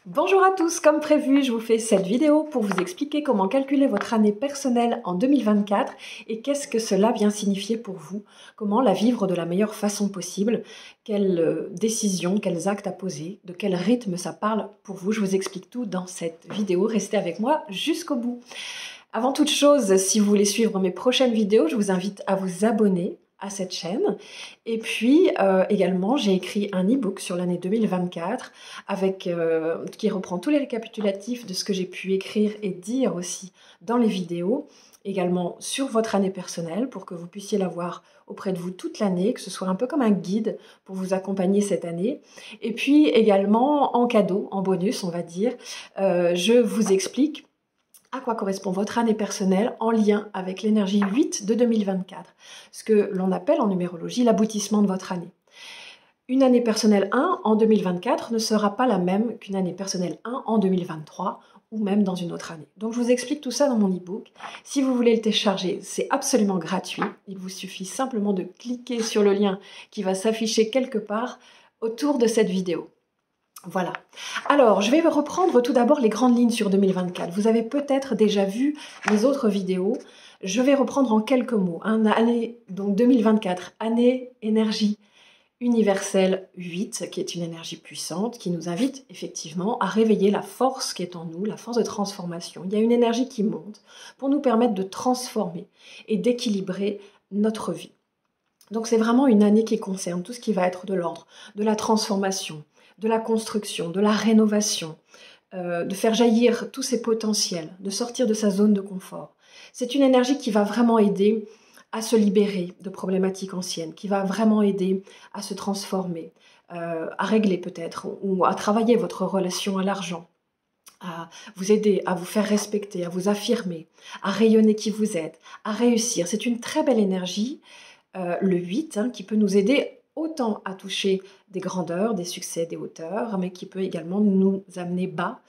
Bonjour à tous, comme prévu, je vous fais cette vidéo pour vous expliquer comment calculer votre année personnelle en 2024 et qu'est-ce que cela vient signifier pour vous, comment la vivre de la meilleure façon possible, quelles décisions, quels actes à poser, de quel rythme ça parle pour vous. Je vous explique tout dans cette vidéo, restez avec moi jusqu'au bout. Avant toute chose, si vous voulez suivre mes prochaines vidéos, je vous invite à vous abonner à cette chaîne. Et puis également, j'ai écrit un e-book sur l'année 2024 qui reprend tous les récapitulatifs de ce que j'ai pu écrire et dire aussi dans les vidéos, également sur votre année personnelle pour que vous puissiez l'avoir auprès de vous toute l'année, que ce soit un peu comme un guide pour vous accompagner cette année. Et puis également en cadeau, en bonus on va dire, je vous explique à quoi correspond votre année personnelle en lien avec l'énergie 8 de 2024, ce que l'on appelle en numérologie l'aboutissement de votre année. Une année personnelle 1 en 2024 ne sera pas la même qu'une année personnelle 1 en 2023 ou même dans une autre année. Donc je vous explique tout ça dans mon e-book. Si vous voulez le télécharger, c'est absolument gratuit. Il vous suffit simplement de cliquer sur le lien qui va s'afficher quelque part autour de cette vidéo. Voilà. Alors, je vais reprendre tout d'abord les grandes lignes sur 2024. Vous avez peut-être déjà vu mes autres vidéos. Je vais reprendre en quelques mots. Donc 2024, année énergie universelle 8, qui est une énergie puissante, qui nous invite effectivement à réveiller la force qui est en nous, la force de transformation. Il y a une énergie qui monte pour nous permettre de transformer et d'équilibrer notre vie. Donc c'est vraiment une année qui concerne tout ce qui va être de l'ordre de la transformation, de la construction, de la rénovation, de faire jaillir tous ses potentiels, de sortir de sa zone de confort. C'est une énergie qui va vraiment aider à se libérer de problématiques anciennes, qui va vraiment aider à se transformer, à régler peut-être, ou à travailler votre relation à l'argent, à vous aider, à vous faire respecter, à vous affirmer, à rayonner qui vous êtes, à réussir. C'est une très belle énergie, le 8, qui peut nous aider autant à toucher des grandeurs, des succès, des hauteurs, mais qui peut également nous amener bas,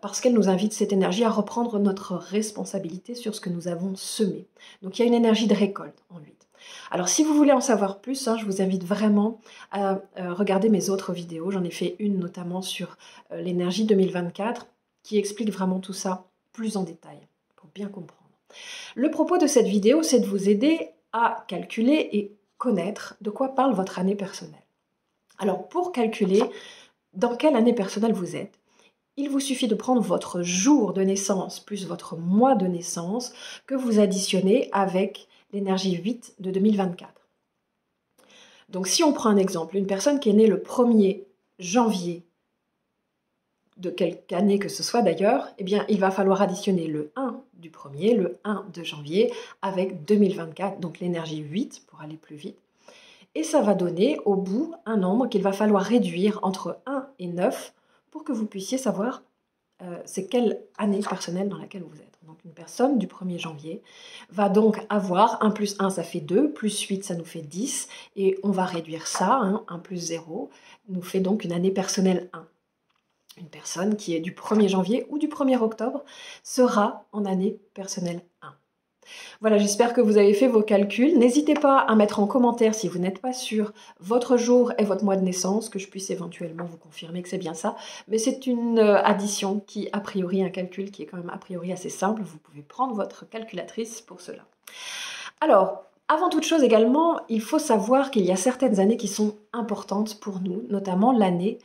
parce qu'elle nous invite, cette énergie, à reprendre notre responsabilité sur ce que nous avons semé. Donc il y a une énergie de récolte en 8. Alors si vous voulez en savoir plus, je vous invite vraiment à regarder mes autres vidéos. J'en ai fait une notamment sur l'énergie 2024, qui explique vraiment tout ça plus en détail, pour bien comprendre. Le propos de cette vidéo, c'est de vous aider à calculer et connaître de quoi parle votre année personnelle. Alors pour calculer dans quelle année personnelle vous êtes, il vous suffit de prendre votre jour de naissance plus votre mois de naissance que vous additionnez avec l'énergie 8 de 2024. Donc si on prend un exemple, une personne qui est née le 1er janvier de quelque année que ce soit d'ailleurs, eh bien, il va falloir additionner le 1 du 1er, le 1 de janvier, avec 2024, donc l'énergie 8 pour aller plus vite. Et ça va donner au bout un nombre qu'il va falloir réduire entre 1 et 9 pour que vous puissiez savoir c'est quelle année personnelle dans laquelle vous êtes. Donc une personne du 1er janvier va donc avoir 1 plus 1, ça fait 2, plus 8, ça nous fait 10, et on va réduire ça, 1 plus 0, nous fait donc une année personnelle 1. Une personne qui est du 1er janvier ou du 1er octobre sera en année personnelle 1. Voilà, j'espère que vous avez fait vos calculs. N'hésitez pas à mettre en commentaire si vous n'êtes pas sûr votre jour et votre mois de naissance, que je puisse éventuellement vous confirmer que c'est bien ça. Mais c'est une addition qui, a priori, un calcul qui est quand même a priori assez simple. Vous pouvez prendre votre calculatrice pour cela. Alors, avant toute chose également, il faut savoir qu'il y a certaines années qui sont importantes pour nous, notamment l'année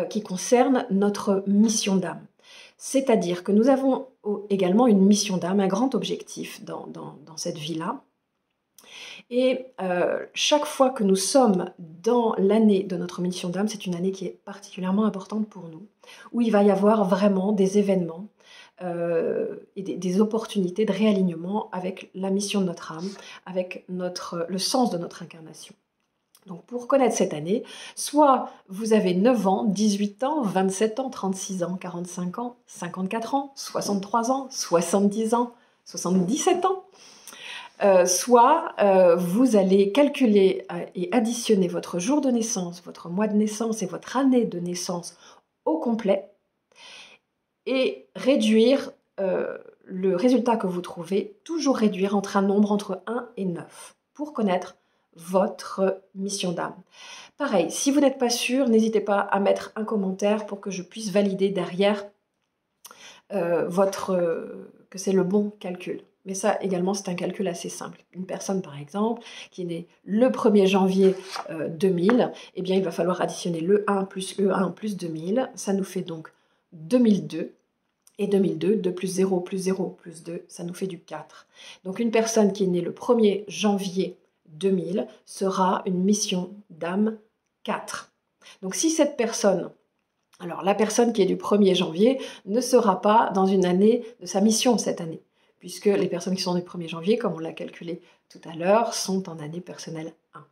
qui concerne notre mission d'âme. C'est-à-dire que nous avons également une mission d'âme, un grand objectif dans cette vie-là. Et chaque fois que nous sommes dans l'année de notre mission d'âme, c'est une année qui est particulièrement importante pour nous, où il va y avoir vraiment des événements et des opportunités de réalignement avec la mission de notre âme, avec le sens de notre incarnation. Donc pour connaître cette année, soit vous avez 9 ans, 18 ans, 27 ans, 36 ans, 45 ans, 54 ans, 63 ans, 70 ans, 77 ans, soit vous allez calculer et additionner votre jour de naissance, votre mois de naissance et votre année de naissance au complet et réduire le résultat que vous trouvez, toujours réduire entre un nombre entre 1 et 9 pour connaître votre mission d'âme. Pareil, si vous n'êtes pas sûr, n'hésitez pas à mettre un commentaire pour que je puisse valider derrière que c'est le bon calcul. Mais ça également, c'est un calcul assez simple. Une personne, par exemple, qui est née le 1er janvier 2000, eh bien, il va falloir additionner le 1 plus le 1 plus 2000. Ça nous fait donc 2002. Et 2002, 2 plus 0 plus 0 plus 2, ça nous fait du 4. Donc une personne qui est née le 1er janvier 2000 sera une mission d'âme 4. Donc si cette personne... Alors, la personne qui est du 1er janvier ne sera pas dans une année de sa mission cette année, puisque les personnes qui sont du 1er janvier, comme on l'a calculé tout à l'heure, sont en année personnelle 1.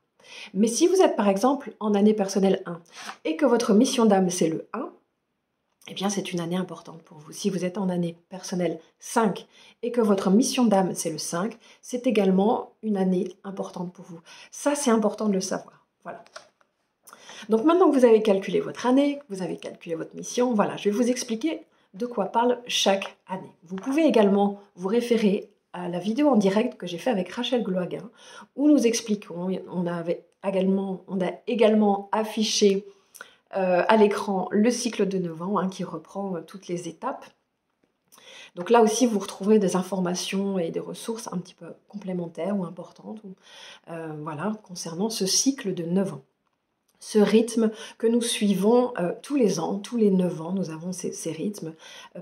Mais si vous êtes par exemple en année personnelle 1 et que votre mission d'âme c'est le 1, eh bien c'est une année importante pour vous. Si vous êtes en année personnelle 5 et que votre mission d'âme c'est le 5, c'est également une année importante pour vous. Ça, c'est important de le savoir. Voilà. Donc maintenant que vous avez calculé votre année, que vous avez calculé votre mission, voilà, je vais vous expliquer de quoi parle chaque année. Vous pouvez également vous référer à la vidéo en direct que j'ai fait avec Rachel Gloaguin, où nous expliquons, on a également affiché à l'écran le cycle de 9 ans qui reprend toutes les étapes. Donc là aussi, vous retrouverez des informations et des ressources un petit peu complémentaires ou importantes voilà, concernant ce cycle de 9 ans. Ce rythme que nous suivons tous les ans, tous les 9 ans, nous avons ces rythmes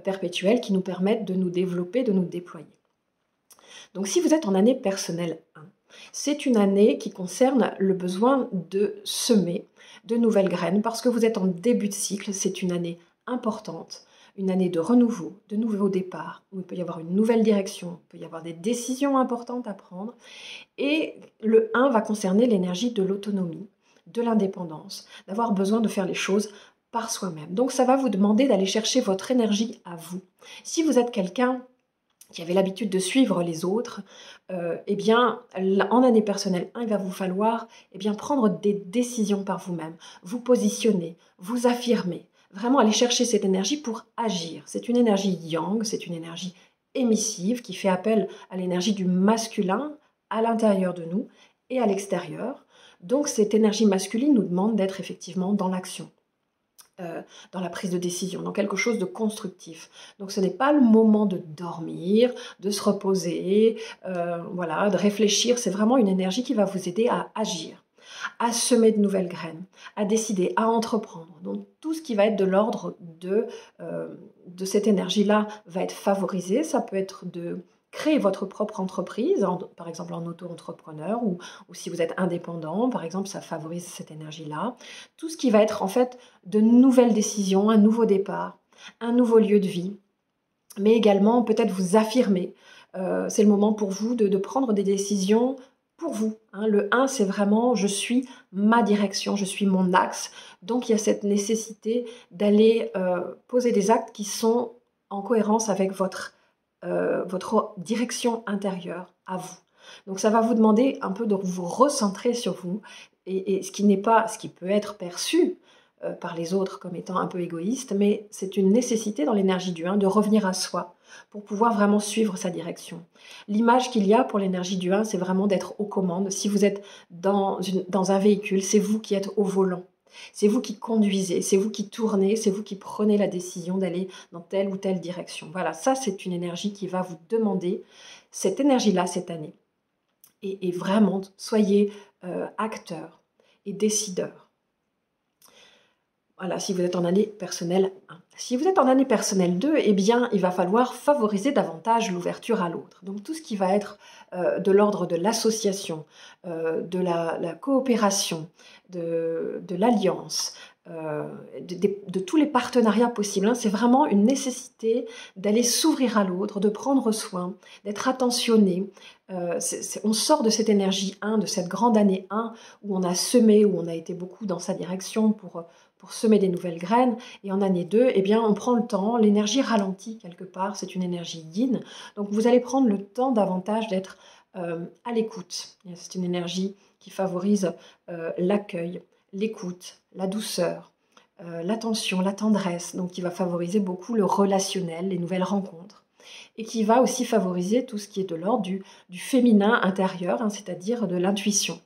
perpétuels qui nous permettent de nous développer, de nous déployer. Donc si vous êtes en année personnelle 1, c'est une année qui concerne le besoin de semer de nouvelles graines parce que vous êtes en début de cycle, c'est une année importante, une année de renouveau, de nouveaux départs, où il peut y avoir une nouvelle direction, il peut y avoir des décisions importantes à prendre. Et le 1 va concerner l'énergie de l'autonomie, de l'indépendance, d'avoir besoin de faire les choses par soi-même. Donc ça va vous demander d'aller chercher votre énergie à vous. Si vous êtes quelqu'un qui avait l'habitude de suivre les autres, eh bien, en année personnelle 1, il va vous falloir prendre des décisions par vous-même, vous positionner, vous affirmer, vraiment aller chercher cette énergie pour agir. C'est une énergie yang, c'est une énergie émissive qui fait appel à l'énergie du masculin à l'intérieur de nous et à l'extérieur. Donc cette énergie masculine nous demande d'être effectivement dans l'action, dans la prise de décision, dans quelque chose de constructif. Donc ce n'est pas le moment de dormir, de se reposer, voilà, de réfléchir. C'est vraiment une énergie qui va vous aider à agir, à semer de nouvelles graines, à décider, à entreprendre. Donc tout ce qui va être de l'ordre de cette énergie-là va être favorisé. Ça peut être de créer votre propre entreprise, par exemple en auto-entrepreneur ou si vous êtes indépendant, par exemple, ça favorise cette énergie-là. Tout ce qui va être en fait de nouvelles décisions, un nouveau départ, un nouveau lieu de vie, mais également peut-être vous affirmer. C'est le moment pour vous de prendre des décisions pour vous. Le 1, c'est vraiment je suis ma direction, je suis mon axe. Donc il y a cette nécessité d'aller poser des actes qui sont en cohérence avec votre direction intérieure à vous. Donc ça va vous demander un peu de vous recentrer sur vous et ce qui peut être perçu par les autres comme étant un peu égoïste, mais c'est une nécessité dans l'énergie du 1 de revenir à soi pour pouvoir vraiment suivre sa direction. L'image qu'il y a pour l'énergie du 1, c'est vraiment d'être aux commandes. Si vous êtes dans un véhicule, c'est vous qui êtes au volant. C'est vous qui conduisez, c'est vous qui tournez, c'est vous qui prenez la décision d'aller dans telle ou telle direction. Voilà, ça c'est une énergie qui va vous demander cette énergie-là cette année. Et vraiment, soyez acteurs et décideurs. Voilà, si vous êtes en année personnelle 1. Si vous êtes en année personnelle 2, eh bien, il va falloir favoriser davantage l'ouverture à l'autre. Donc, tout ce qui va être de l'ordre de l'association, de la coopération, de l'alliance, de tous les partenariats possibles, c'est vraiment une nécessité d'aller s'ouvrir à l'autre, de prendre soin, d'être attentionné. On sort de cette énergie 1, de cette grande année 1, où on a semé, où on a été beaucoup dans sa direction pour semer des nouvelles graines. Et en année 2, eh bien, on prend le temps, l'énergie ralentit quelque part, c'est une énergie yin. Donc vous allez prendre le temps davantage d'être à l'écoute. C'est une énergie qui favorise l'accueil, l'écoute, la douceur, l'attention, la tendresse, donc qui va favoriser beaucoup le relationnel, les nouvelles rencontres, et qui va aussi favoriser tout ce qui est de l'ordre du féminin intérieur, c'est-à-dire de l'intuition.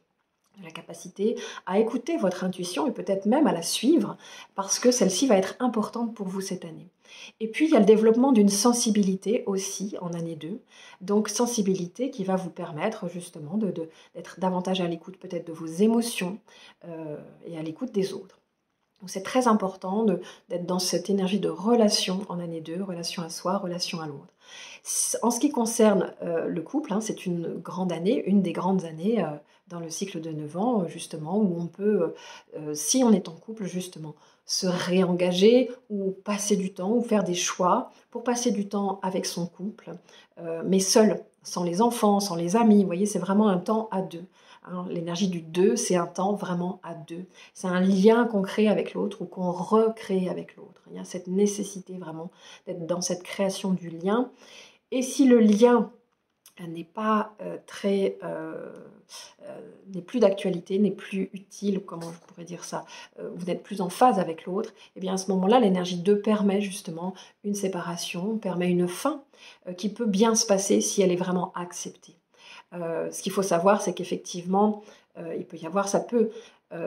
la capacité à écouter votre intuition et peut-être même à la suivre parce que celle-ci va être importante pour vous cette année. Et puis, il y a le développement d'une sensibilité aussi en année 2. Donc, sensibilité qui va vous permettre justement d'être davantage à l'écoute peut-être de vos émotions et à l'écoute des autres. Donc c'est très important d'être dans cette énergie de relation en année 2, relation à soi, relation à l'autre. En ce qui concerne le couple, hein, c'est une grande année, une des grandes années dans le cycle de 9 ans, justement, où on peut, si on est en couple, justement, se réengager ou passer du temps ou faire des choix pour passer du temps avec son couple, mais seul, sans les enfants, sans les amis. Vous voyez, c'est vraiment un temps à deux. Hein. L'énergie du 2, c'est un temps vraiment à deux. C'est un lien qu'on crée avec l'autre ou qu'on recrée avec l'autre. Il y a cette nécessité vraiment d'être dans cette création du lien. Et si le lien n'est pas n'est plus d'actualité, n'est plus utile, comment je pourrais dire ça, vous n'êtes plus en phase avec l'autre, et bien à ce moment-là, l'énergie 2 permet justement une séparation, permet une fin qui peut bien se passer si elle est vraiment acceptée. Ce qu'il faut savoir, c'est qu'effectivement, il peut y avoir, ça peut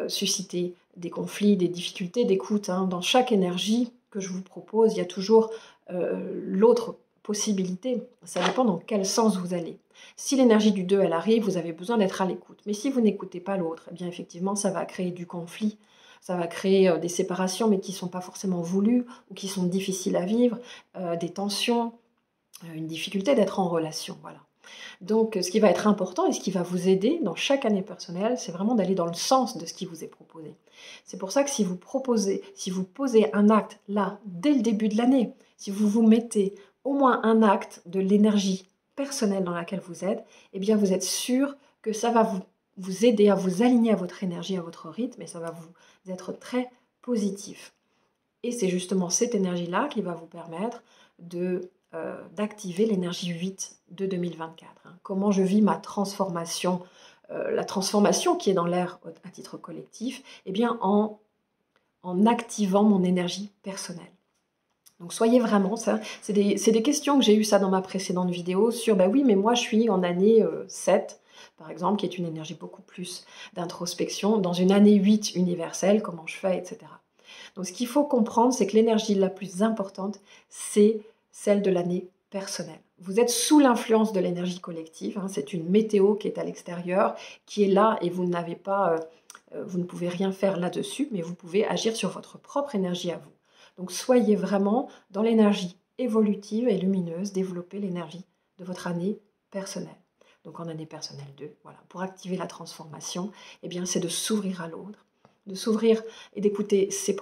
susciter des conflits, des difficultés d'écoute. Hein. Dans chaque énergie que je vous propose, il y a toujours l'autre possibilité. Ça dépend dans quel sens vous allez. Si l'énergie du 2, elle arrive, vous avez besoin d'être à l'écoute. Mais si vous n'écoutez pas l'autre, eh bien effectivement, ça va créer du conflit. Ça va créer des séparations, mais qui ne sont pas forcément voulues ou qui sont difficiles à vivre, des tensions, une difficulté d'être en relation. Voilà. Donc, ce qui va être important et ce qui va vous aider dans chaque année personnelle, c'est vraiment d'aller dans le sens de ce qui vous est proposé. C'est pour ça que si vous posez un acte là, dès le début de l'année, si vous vous mettez au moins un acte de l'énergie personnelle dans laquelle vous êtes, eh bien vous êtes sûr que ça va vous aider à vous aligner à votre énergie, à votre rythme, et ça va vous être très positif. Et c'est justement cette énergie-là qui va vous permettre d'activer l'énergie 8 de 2024. Hein. Comment je vis ma transformation, la transformation qui est dans l'air à titre collectif, eh bien en activant mon énergie personnelle. Donc soyez vraiment ça. C'est des questions que j'ai eues ça dans ma précédente vidéo sur, bah oui, mais moi je suis en année 7, par exemple, qui est une énergie beaucoup plus d'introspection, dans une année 8 universelle, comment je fais, etc. Donc ce qu'il faut comprendre, c'est que l'énergie la plus importante, c'est celle de l'année personnelle. Vous êtes sous l'influence de l'énergie collective, hein, c'est une météo qui est à l'extérieur, qui est là et vous n'avez pas, vous ne pouvez rien faire là-dessus, mais vous pouvez agir sur votre propre énergie à vous. Donc soyez vraiment dans l'énergie évolutive et lumineuse, développez l'énergie de votre année personnelle. Donc en année personnelle 2, voilà, pour activer la transformation, eh bien c'est de s'ouvrir à l'autre, de s'ouvrir et d'écouter c'est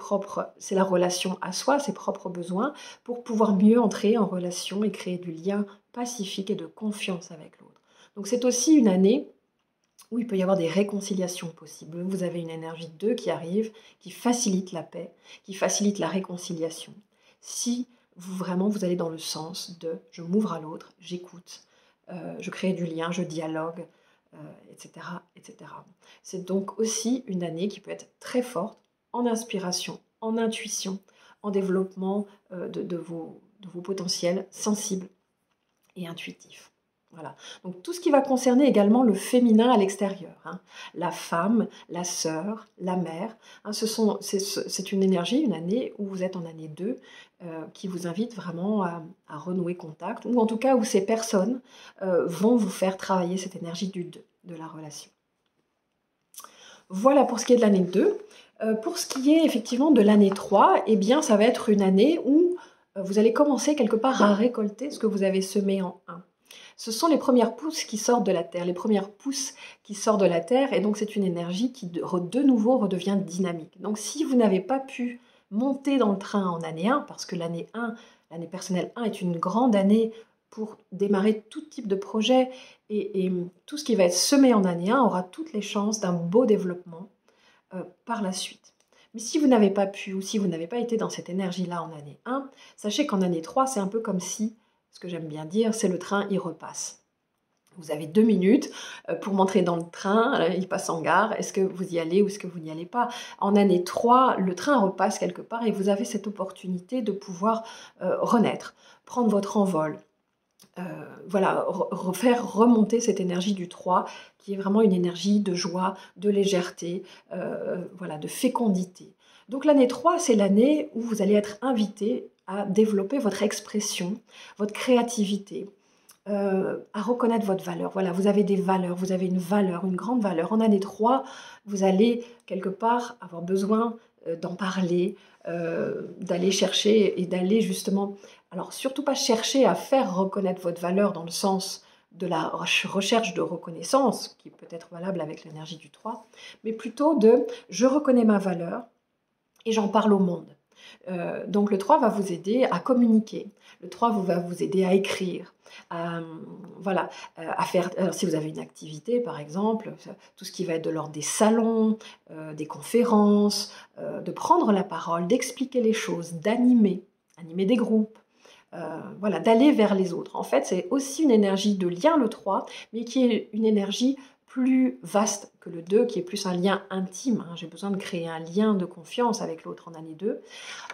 la relation à soi, ses propres besoins, pour pouvoir mieux entrer en relation et créer du lien pacifique et de confiance avec l'autre. Donc c'est aussi une année où il peut y avoir des réconciliations possibles. Vous avez une énergie 2 qui arrive, qui facilite la paix, qui facilite la réconciliation. Si vous allez dans le sens de je m'ouvre à l'autre, j'écoute, je crée du lien, je dialogue, etc., etc. C'est donc aussi une année qui peut être très forte en inspiration, en intuition, en développement de vos potentiels sensibles et intuitifs. Voilà. Donc tout ce qui va concerner également le féminin à l'extérieur, hein. La femme, la sœur, la mère, hein, c'est une énergie, une année où vous êtes en année 2 qui vous invite vraiment à renouer contact, ou en tout cas où ces personnes vont vous faire travailler cette énergie du 2, de la relation. Voilà pour ce qui est de l'année 2. Pour ce qui est effectivement de l'année 3, eh bien ça va être une année où vous allez commencer quelque part à récolter ce que vous avez semé en 1. Ce sont les premières pousses qui sortent de la terre, et donc c'est une énergie qui de nouveau redevient dynamique. Donc si vous n'avez pas pu monter dans le train en année 1, parce que l'année personnelle 1 est une grande année pour démarrer tout type de projet, et tout ce qui va être semé en année 1 aura toutes les chances d'un beau développement par la suite. Mais si vous n'avez pas pu, ou si vous n'avez pas été dans cette énergie-là en année 1, sachez qu'en année 3, c'est un peu comme si, ce que j'aime bien dire, c'est le train, il repasse. Vous avez 2 minutes pour montrer dans le train, il passe en gare, est-ce que vous y allez ou est-ce que vous n'y allez pas? En année 3, le train repasse quelque part et vous avez cette opportunité de pouvoir renaître, prendre votre envol, voilà, faire remonter cette énergie du 3, qui est vraiment une énergie de joie, de légèreté, voilà, de fécondité. Donc l'année 3, c'est l'année où vous allez être invité à développer votre expression, votre créativité, à reconnaître votre valeur. Voilà, vous avez des valeurs, vous avez une valeur, une grande valeur. En année 3, vous allez quelque part avoir besoin d'en parler, d'aller chercher et d'aller justement, alors surtout pas chercher à faire reconnaître votre valeur dans le sens de la recherche de reconnaissance, qui peut être valable avec l'énergie du 3, mais plutôt de je reconnais ma valeur et j'en parle au monde. Donc le 3 va vous aider à communiquer, le 3 va vous aider à écrire, à, voilà, à faire, alors si vous avez une activité par exemple, tout ce qui va être de l'ordre des salons, des conférences, de prendre la parole, d'expliquer les choses, d'animer, animer des groupes, voilà, d'aller vers les autres. En fait, c'est aussi une énergie de lien, le 3, mais qui est une énergie plus vaste que le 2, qui est plus un lien intime. J'ai besoin de créer un lien de confiance avec l'autre en année 2.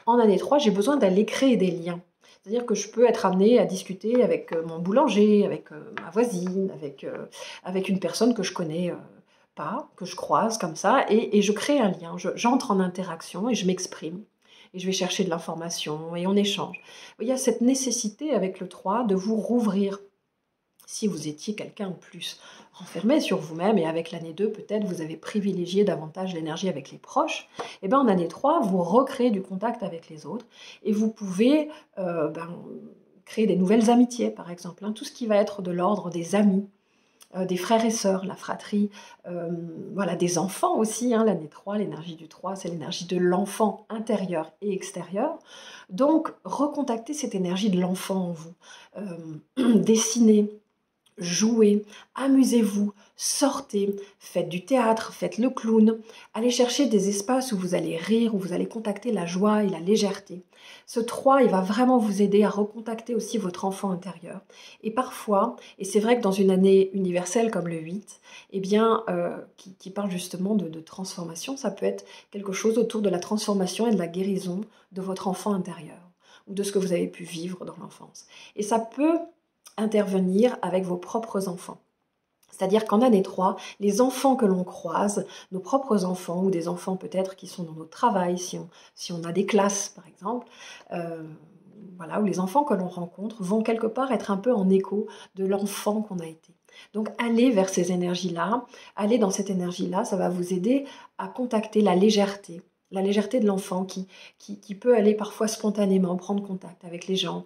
En année 3, j'ai besoin d'aller créer des liens. C'est-à-dire que je peux être amenée à discuter avec mon boulanger, avec ma voisine, avec une personne que je connais pas, que je croise comme ça, et je crée un lien. J'entre en interaction et je m'exprime. Et je vais chercher de l'information et on échange. Il y a cette nécessité avec le 3 de vous rouvrir. Si vous étiez quelqu'un de plus renfermé sur vous-même et avec l'année 2, peut-être vous avez privilégié davantage l'énergie avec les proches, et bien en année 3, vous recréez du contact avec les autres et vous pouvez créer des nouvelles amitiés, par exemple, tout ce qui va être de l'ordre des amis, des frères et sœurs, la fratrie, voilà, des enfants aussi, l'année 3, l'énergie du 3, c'est l'énergie de l'enfant intérieur et extérieur. Donc, recontactez cette énergie de l'enfant en vous. Dessinez, jouez, amusez-vous, sortez, faites du théâtre, faites le clown, allez chercher des espaces où vous allez rire, où vous allez contacter la joie et la légèreté. Ce 3, il va vraiment vous aider à recontacter aussi votre enfant intérieur. Et parfois, et c'est vrai que dans une année universelle comme le 8, eh bien, qui parle justement de transformation, ça peut être quelque chose autour de la transformation et de la guérison de votre enfant intérieur, ou de ce que vous avez pu vivre dans l'enfance. Et ça peut intervenir avec vos propres enfants. C'est-à-dire qu'en année 3, les enfants que l'on croise, nos propres enfants, ou des enfants peut-être qui sont dans notre travail, si on a des classes par exemple, voilà, où les enfants que l'on rencontre vont quelque part être un peu en écho de l'enfant qu'on a été. Donc allez vers ces énergies-là, allez dans cette énergie-là, ça va vous aider à contacter la légèreté de l'enfant qui peut aller parfois spontanément prendre contact avec les gens,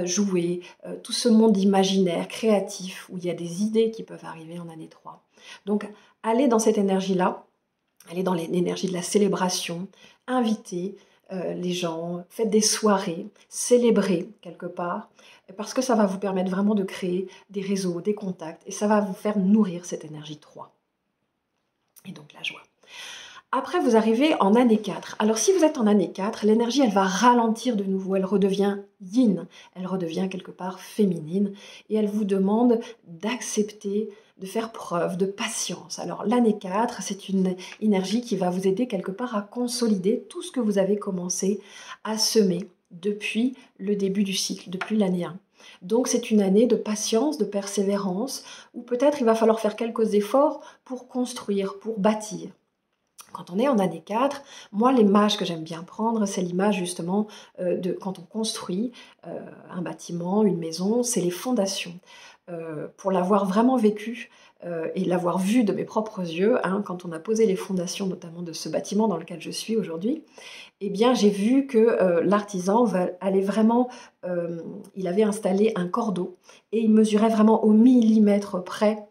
jouer, tout ce monde imaginaire, créatif, où il y a des idées qui peuvent arriver en année 3. Donc allez dans cette énergie-là, allez dans l'énergie de la célébration, invitez les gens, faites des soirées, célébrez quelque part, parce que ça va vous permettre vraiment de créer des réseaux, des contacts, et ça va vous faire nourrir cette énergie 3. Et donc la joie. Après, vous arrivez en année 4. Alors, si vous êtes en année 4, l'énergie, elle va ralentir de nouveau. Elle redevient yin. Elle redevient quelque part féminine. Et elle vous demande d'accepter, de faire preuve de patience. Alors, l'année 4, c'est une énergie qui va vous aider quelque part à consolider tout ce que vous avez commencé à semer depuis le début du cycle, depuis l'année 1. Donc, c'est une année de patience, de persévérance, où peut-être il va falloir faire quelques efforts pour construire, pour bâtir. Quand on est en année 4, moi, l'image que j'aime bien prendre, c'est l'image justement de quand on construit un bâtiment, une maison, c'est les fondations. Pour l'avoir vraiment vécu et l'avoir vu de mes propres yeux, quand on a posé les fondations notamment de ce bâtiment dans lequel je suis aujourd'hui, eh bien j'ai vu que l'artisan allait vraiment, il avait installé un cordeau et il mesurait vraiment au millimètre près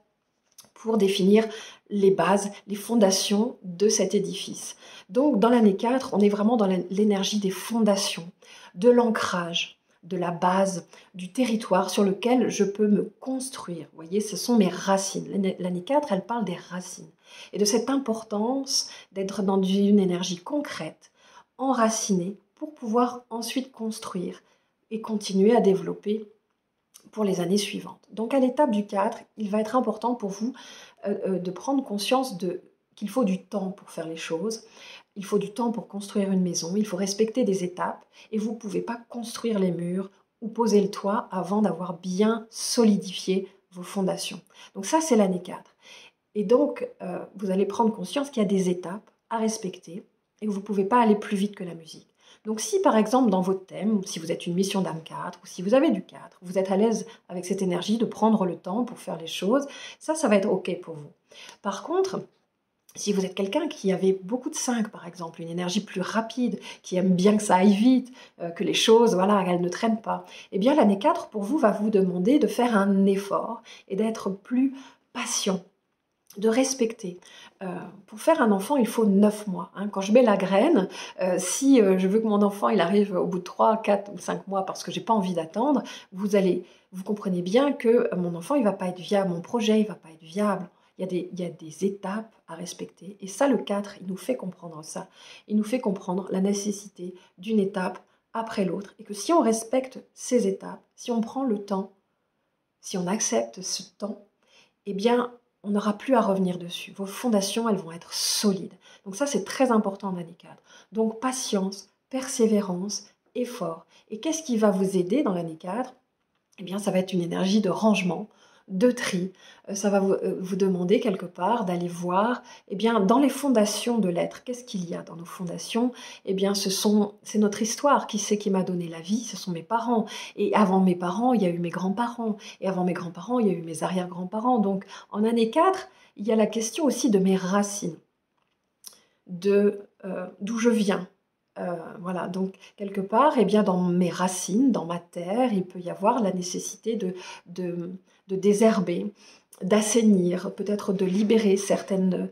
pour définir les bases, les fondations de cet édifice. Donc dans l'année 4, on est vraiment dans l'énergie des fondations, de l'ancrage, de la base, du territoire sur lequel je peux me construire. Vous voyez, ce sont mes racines. L'année 4, elle parle des racines et de cette importance d'être dans une énergie concrète, enracinée, pour pouvoir ensuite construire et continuer à développer pour les années suivantes. Donc à l'étape du 4, il va être important pour vous de prendre conscience qu'il faut du temps pour faire les choses, il faut du temps pour construire une maison, il faut respecter des étapes et vous ne pouvez pas construire les murs ou poser le toit avant d'avoir bien solidifié vos fondations. Donc ça, c'est l'année 4. Et donc, vous allez prendre conscience qu'il y a des étapes à respecter et que vous ne pouvez pas aller plus vite que la musique. Donc si par exemple dans votre thème, si vous êtes une mission d'âme 4 ou si vous avez du 4, vous êtes à l'aise avec cette énergie de prendre le temps pour faire les choses, ça va être OK pour vous. Par contre, si vous êtes quelqu'un qui avait beaucoup de 5 par exemple, une énergie plus rapide, qui aime bien que ça aille vite, que les choses, voilà, elles ne traînent pas, eh bien l'année 4 pour vous va vous demander de faire un effort et d'être plus patient, de respecter. Pour faire un enfant, il faut 9 mois. Hein. Quand je mets la graine, si je veux que mon enfant il arrive au bout de 3, 4 ou 5 mois parce que j'ai pas envie d'attendre, vous comprenez bien que mon enfant il va pas être viable, mon projet il va pas être viable. Il y a des étapes à respecter. Et ça, le 4, il nous fait comprendre ça. Il nous fait comprendre la nécessité d'une étape après l'autre. Et que si on respecte ces étapes, si on prend le temps, si on accepte ce temps, eh bien, on n'aura plus à revenir dessus. Vos fondations, elles vont être solides. Donc ça, c'est très important en année 4. Donc patience, persévérance, effort. Et qu'est-ce qui va vous aider dans l'année 4 ? Eh bien, ça va être une énergie de rangement, de tri. Ça va vous demander quelque part d'aller voir, eh bien, dans les fondations de l'être, qu'est-ce qu'il y a dans nos fondations ? Eh bien, c'est notre histoire. Qui c'est qui m'a donné la vie ? Ce sont mes parents. Et avant mes parents, il y a eu mes grands-parents. Et avant mes grands-parents, il y a eu mes arrière-grands-parents. Donc, en année 4, il y a la question aussi de mes racines, d'où je viens. Voilà, donc quelque part, eh bien, dans mes racines, dans ma terre, il peut y avoir la nécessité de désherber, d'assainir, peut-être de libérer certaines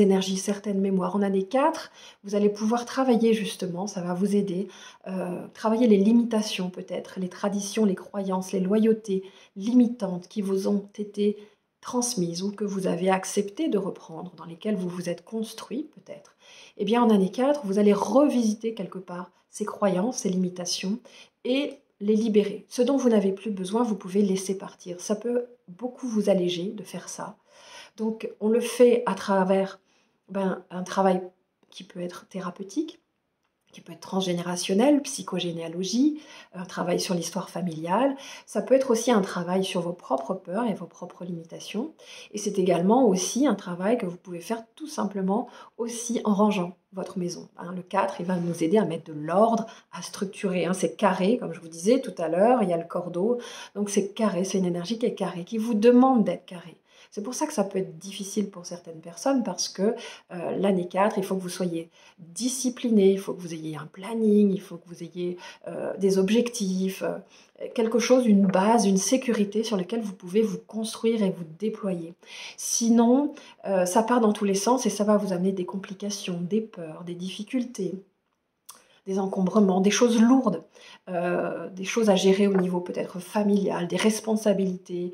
énergies, certaines mémoires. En année 4, vous allez pouvoir travailler justement, ça va vous aider, travailler les limitations peut-être, les traditions, les croyances, les loyautés limitantes qui vous ont été transmises ou que vous avez accepté de reprendre, dans lesquelles vous vous êtes construit peut-être. Eh bien, en année 4, vous allez revisiter quelque part ces croyances, ces limitations et les libérer. Ce dont vous n'avez plus besoin, vous pouvez laisser partir. Ça peut beaucoup vous alléger de faire ça. Donc, on le fait à travers un travail qui peut être thérapeutique, qui peut être transgénérationnel, psychogénéalogie, un travail sur l'histoire familiale. Ça peut être aussi un travail sur vos propres peurs et vos propres limitations. Et c'est également aussi un travail que vous pouvez faire tout simplement aussi en rangeant votre maison. Le 4, il va nous aider à mettre de l'ordre, à structurer. C'est carré, comme je vous disais tout à l'heure, il y a le cordeau. Donc c'est carré, c'est une énergie qui est carrée, qui vous demande d'être carré. C'est pour ça que ça peut être difficile pour certaines personnes parce que l'année 4, il faut que vous soyez discipliné, il faut que vous ayez un planning, il faut que vous ayez des objectifs, quelque chose, une base, une sécurité sur laquelle vous pouvez vous construire et vous déployer. Sinon, ça part dans tous les sens et ça va vous amener des complications, des peurs, des difficultés, des encombrements, des choses lourdes, des choses à gérer au niveau peut-être familial, des responsabilités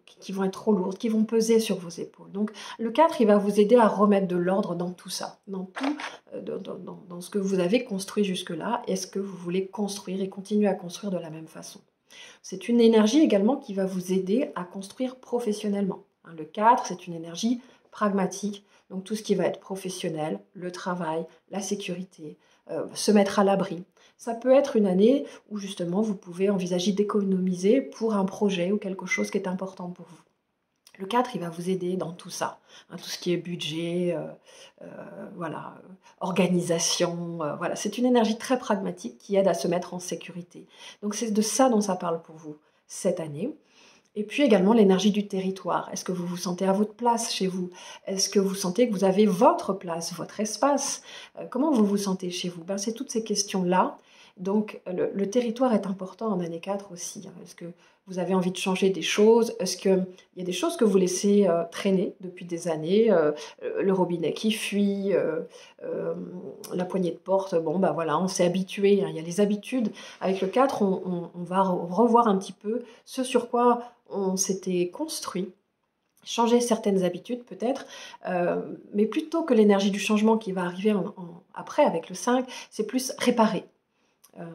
qui vont être trop lourdes, qui vont peser sur vos épaules. Donc le 4, il va vous aider à remettre de l'ordre dans tout ça, dans tout, dans ce que vous avez construit jusque-là, et ce que vous voulez construire et continuer à construire de la même façon. C'est une énergie également qui va vous aider à construire professionnellement. Le 4, c'est une énergie pragmatique, donc tout ce qui va être professionnel, le travail, la sécurité, se mettre à l'abri. Ça peut être une année où justement vous pouvez envisager d'économiser pour un projet ou quelque chose qui est important pour vous. Le 4, il va vous aider dans tout ça, tout ce qui est budget, voilà, organisation, voilà. C'est une énergie très pragmatique qui aide à se mettre en sécurité. Donc c'est de ça dont ça parle pour vous cette année. Et puis également l'énergie du territoire. Est-ce que vous vous sentez à votre place chez vous ? Est-ce que vous sentez que vous avez votre place, votre espace ? Comment vous vous sentez chez vous ? C'est toutes ces questions-là. Donc le territoire est important en année 4 aussi. Est-ce que vous avez envie de changer des choses ? Est-ce qu'il y a des choses que vous laissez traîner depuis des années ? Le robinet qui fuit, la poignée de porte, voilà, on s'est habitué. Il y a les habitudes. Avec le 4, on va revoir un petit peu ce sur quoi on s'était construit, changer certaines habitudes peut-être, mais plutôt que l'énergie du changement qui va arriver après avec le 5, c'est plus réparer.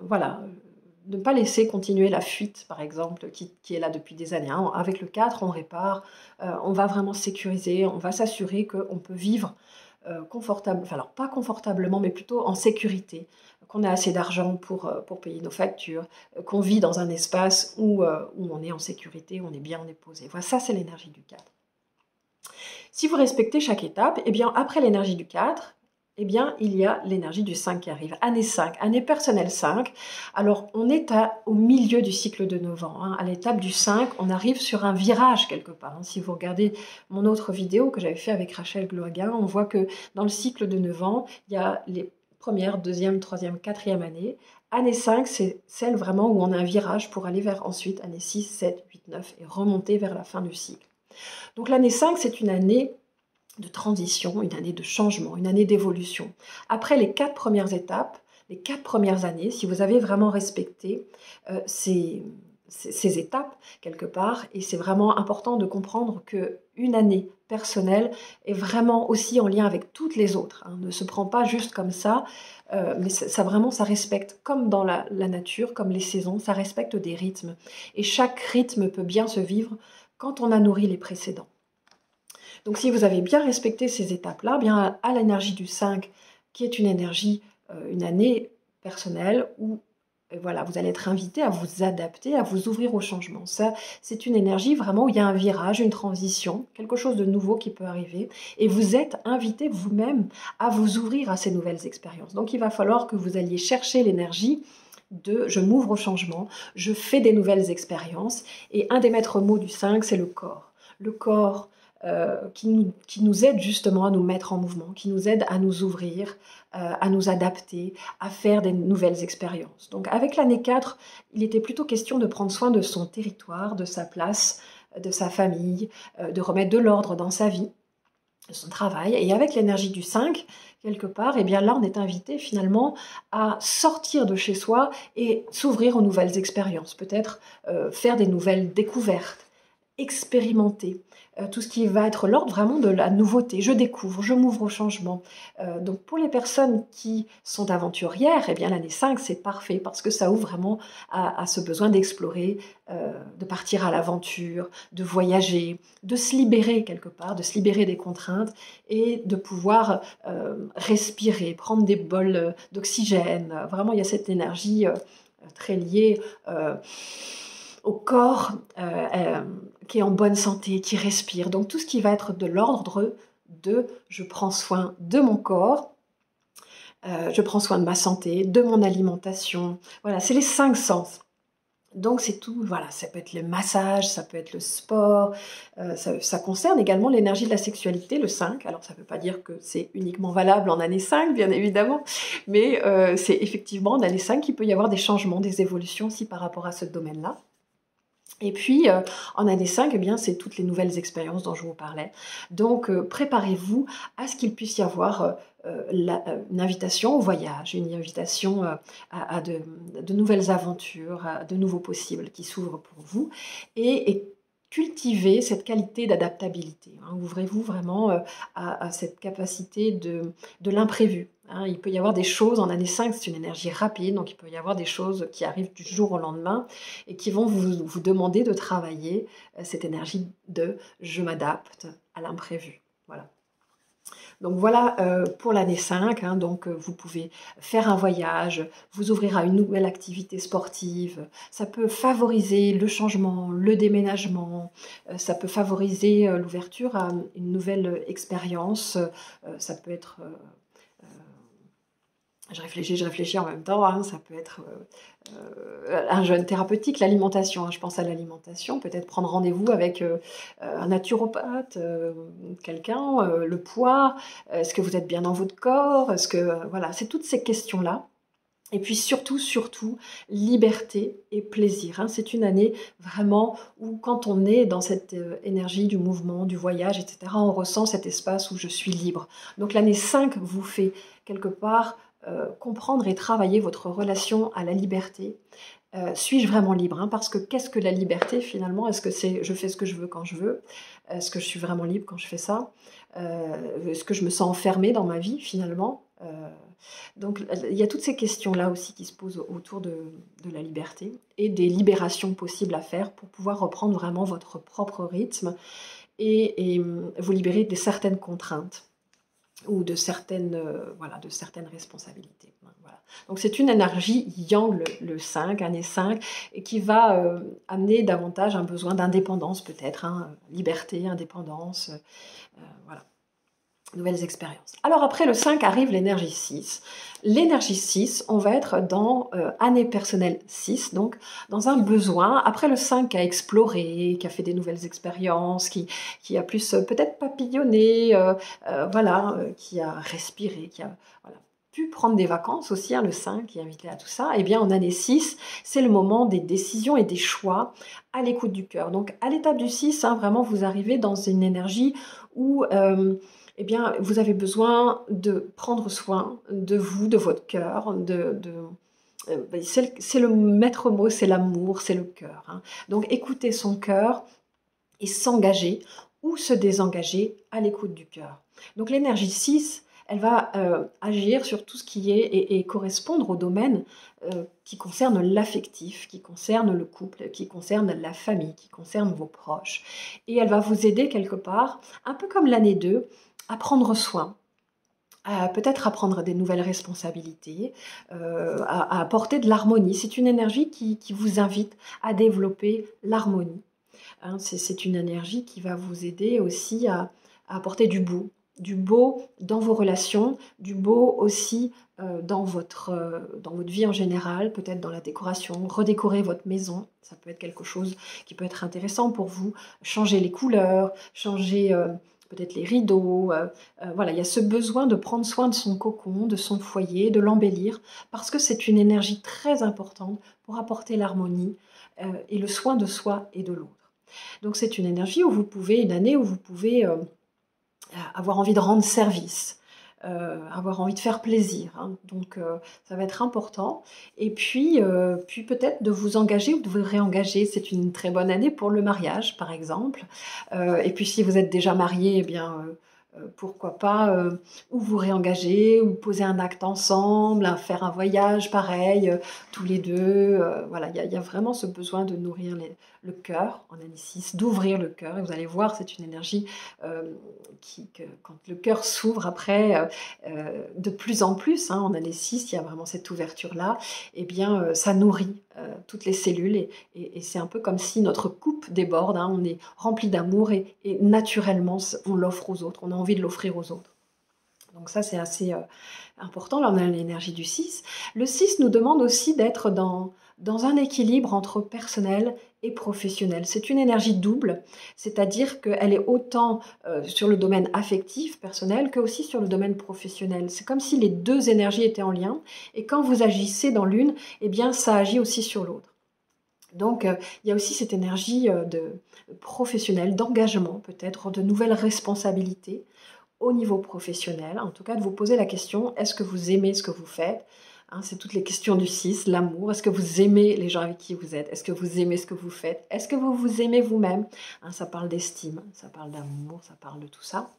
Voilà, ne pas laisser continuer la fuite, par exemple, qui est là depuis des années. Avec le 4, on répare, on va vraiment sécuriser, on va s'assurer qu'on peut vivre confortable, enfin alors pas confortablement, mais plutôt en sécurité, qu'on a assez d'argent pour payer nos factures, qu'on vit dans un espace où on est en sécurité, où on est bien, on est posé. Voilà, ça c'est l'énergie du 4. Si vous respectez chaque étape, eh bien après l'énergie du 4, eh bien, il y a l'énergie du 5 qui arrive. Année 5, année personnelle 5. Alors, on est au milieu du cycle de 9 ans. Hein. À l'étape du 5, on arrive sur un virage quelque part. Hein. Si vous regardez mon autre vidéo que j'avais fait avec Rachel Gloaguin, on voit que dans le cycle de 9 ans, il y a les première, deuxième, troisième, quatrième année. Année 5, c'est celle vraiment où on a un virage pour aller vers ensuite année 6, 7, 8, 9 et remonter vers la fin du cycle. Donc l'année 5, c'est une année de transition, une année de changement, une année d'évolution. Après les 4 premières étapes, les 4 premières années, si vous avez vraiment respecté ces étapes quelque part, et c'est vraiment important de comprendre qu'une année personnelle est vraiment aussi en lien avec toutes les autres. Hein. Ne se prend pas juste comme ça, mais ça vraiment, ça respecte, comme dans la nature, comme les saisons, ça respecte des rythmes. Et chaque rythme peut bien se vivre quand on a nourri les précédents. Donc si vous avez bien respecté ces étapes-là, bien à l'énergie du 5, qui est une énergie, une année personnelle, où voilà, vous allez être invité à vous adapter, à vous ouvrir au changement. Ça, c'est une énergie vraiment où il y a un virage, une transition, quelque chose de nouveau qui peut arriver. Et vous êtes invité vous-même à vous ouvrir à ces nouvelles expériences. Donc il va falloir que vous alliez chercher l'énergie de je m'ouvre au changement, je fais des nouvelles expériences. Et un des maîtres mots du 5, c'est le corps. Le corps qui nous aide justement à nous mettre en mouvement, qui nous aide à nous ouvrir, à nous adapter, à faire des nouvelles expériences. Donc avec l'année 4, il était plutôt question de prendre soin de son territoire, de sa place, de sa famille, de remettre de l'ordre dans sa vie, de son travail. Et avec l'énergie du 5, quelque part, eh bien là, on est invité finalement à sortir de chez soi et s'ouvrir aux nouvelles expériences, peut-être faire des nouvelles découvertes, expérimenter tout ce qui va être l'ordre vraiment de la nouveauté. Je découvre, je m'ouvre au changement. Donc pour les personnes qui sont aventurières, eh bien l'année 5, c'est parfait parce que ça ouvre vraiment à ce besoin d'explorer, de partir à l'aventure, de voyager, de se libérer quelque part, de se libérer des contraintes et de pouvoir respirer, prendre des bols d'oxygène. Vraiment, il y a cette énergie très liée au corps qui est en bonne santé, qui respire. Donc tout ce qui va être de l'ordre de je prends soin de mon corps, je prends soin de ma santé, de mon alimentation. Voilà, c'est les 5 sens. Donc c'est tout, voilà, ça peut être le massage, ça peut être le sport, ça concerne également l'énergie de la sexualité, le 5. Alors ça ne veut pas dire que c'est uniquement valable en année 5, bien évidemment, mais c'est effectivement en année 5 qu'il peut y avoir des changements, des évolutions aussi par rapport à ce domaine-là. Et puis, en année 5, eh bien, c'est toutes les nouvelles expériences dont je vous parlais. Donc, préparez-vous à ce qu'il puisse y avoir une invitation au voyage, une invitation à de nouvelles aventures, à de nouveaux possibles qui s'ouvrent pour vous. Et cultivez cette qualité d'adaptabilité. Hein. Ouvrez-vous vraiment à cette capacité de l'imprévu. Hein. Il peut y avoir des choses, en année 5, c'est une énergie rapide, donc il peut y avoir des choses qui arrivent du jour au lendemain et qui vont vous demander de travailler cette énergie de « je m'adapte à l'imprévu ». Voilà. Donc voilà pour l'année 5, hein, donc vous pouvez faire un voyage, vous ouvrir à une nouvelle activité sportive, ça peut favoriser le changement, le déménagement, ça peut favoriser l'ouverture à une nouvelle expérience, ça peut être... je réfléchis en même temps, hein, ça peut être un jeûne thérapeutique, l'alimentation, hein, je pense à l'alimentation, peut-être prendre rendez-vous avec un naturopathe, quelqu'un, le poids, est-ce que vous êtes bien dans votre corps, est-ce que, voilà, c'est toutes ces questions-là. Et puis surtout, liberté et plaisir. Hein. C'est une année vraiment où quand on est dans cette énergie du mouvement, du voyage, etc., on ressent cet espace où je suis libre. Donc l'année 5 vous fait quelque part comprendre et travailler votre relation à la liberté. Suis-je vraiment libre, hein? Parce que qu'est-ce que la liberté finalement? Est-ce que c'est je fais ce que je veux quand je veux? Est-ce que je suis vraiment libre quand je fais ça? Est-ce que je me sens enfermée dans ma vie finalement? Donc il y a toutes ces questions-là aussi qui se posent autour de la liberté et des libérations possibles à faire pour pouvoir reprendre vraiment votre propre rythme et vous libérer de certaines contraintes. ou de certaines, voilà, de certaines responsabilités. Voilà. Donc c'est une énergie yang, le 5, année 5, et qui va amener davantage un besoin d'indépendance peut-être, hein, liberté, indépendance, voilà, nouvelles expériences. Alors après le 5 arrive l'énergie 6. L'énergie 6, on va être dans année personnelle 6, donc dans un besoin, après le 5 qui a exploré, qui a fait des nouvelles expériences, qui a plus peut-être papillonné, voilà, qui a respiré, qui a voilà, pu prendre des vacances aussi, hein, le 5 qui est invité à tout ça, et bien en année 6, c'est le moment des décisions et des choix à l'écoute du cœur. Donc à l'étape du 6, hein, vraiment vous arrivez dans une énergie où eh bien, vous avez besoin de prendre soin de vous, de votre cœur, c'est le maître mot, c'est l'amour, c'est le cœur, hein. Donc écouter son cœur et s'engager ou se désengager à l'écoute du cœur. Donc l'énergie 6, elle va agir sur tout ce qui est et correspondre au domaine qui concerne l'affectif, qui concerne le couple, qui concerne la famille, qui concerne vos proches. Et elle va vous aider quelque part, un peu comme l'année 2, à prendre soin, peut-être à prendre des nouvelles responsabilités, à apporter de l'harmonie. C'est une énergie qui vous invite à développer l'harmonie. Hein, c'est une énergie qui va vous aider aussi à apporter du beau dans vos relations, du beau aussi dans votre vie en général, peut-être dans la décoration, redécorer votre maison, ça peut être quelque chose qui peut être intéressant pour vous, changer les couleurs, changer peut-être les rideaux, voilà, il y a ce besoin de prendre soin de son cocon, de son foyer, de l'embellir, parce que c'est une énergie très importante pour apporter l'harmonie et le soin de soi et de l'autre. Donc c'est une énergie où vous pouvez, une année où vous pouvez avoir envie de rendre service, avoir envie de faire plaisir, hein. Donc ça va être important. Et puis peut-être de vous engager ou de vous réengager. C'est une très bonne année pour le mariage, par exemple. Et puis si vous êtes déjà marié, eh bien pourquoi pas ou vous réengager ou poser un acte ensemble, faire un voyage pareil, tous les deux. Voilà, il y a vraiment ce besoin de nourrir le cœur en année 6, d'ouvrir le cœur. Et vous allez voir, c'est une énergie quand le cœur s'ouvre après, de plus en plus, hein, en année 6, il y a vraiment cette ouverture-là, et bien ça nourrit toutes les cellules et c'est un peu comme si notre coupe déborde, hein, on est rempli d'amour et naturellement on l'offre aux autres, on a envie de l'offrir aux autres. Donc ça c'est assez important. Là on a l'énergie du 6. Le 6 nous demande aussi d'être dans un équilibre entre personnel et professionnel. C'est une énergie double, c'est-à-dire qu'elle est autant sur le domaine affectif, personnel, que aussi sur le domaine professionnel. C'est comme si les deux énergies étaient en lien, et quand vous agissez dans l'une, eh bien ça agit aussi sur l'autre. Donc il y a aussi cette énergie de professionnelle, d'engagement peut-être, de nouvelles responsabilités au niveau professionnel, en tout cas de vous poser la question, est-ce que vous aimez ce que vous faites, hein, c'est toutes les questions du 6, l'amour, est-ce que vous aimez les gens avec qui vous êtes, est-ce que vous aimez ce que vous faites, est-ce que vous vous aimez vous-même, hein, ça parle d'estime, ça parle d'amour, ça parle de tout ça.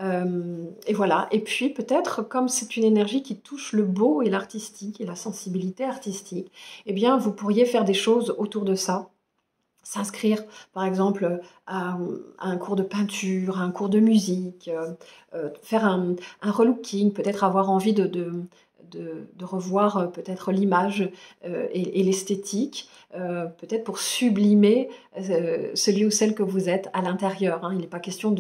Et voilà, et puis peut-être comme c'est une énergie qui touche le beau et l'artistique et la sensibilité artistique, eh bien vous pourriez faire des choses autour de ça, s'inscrire par exemple à un cours de peinture, à un cours de musique, faire un relooking, peut-être avoir envie de revoir peut-être l'image et l'esthétique, peut-être pour sublimer celui ou celle que vous êtes à l'intérieur, hein. Il n'est pas question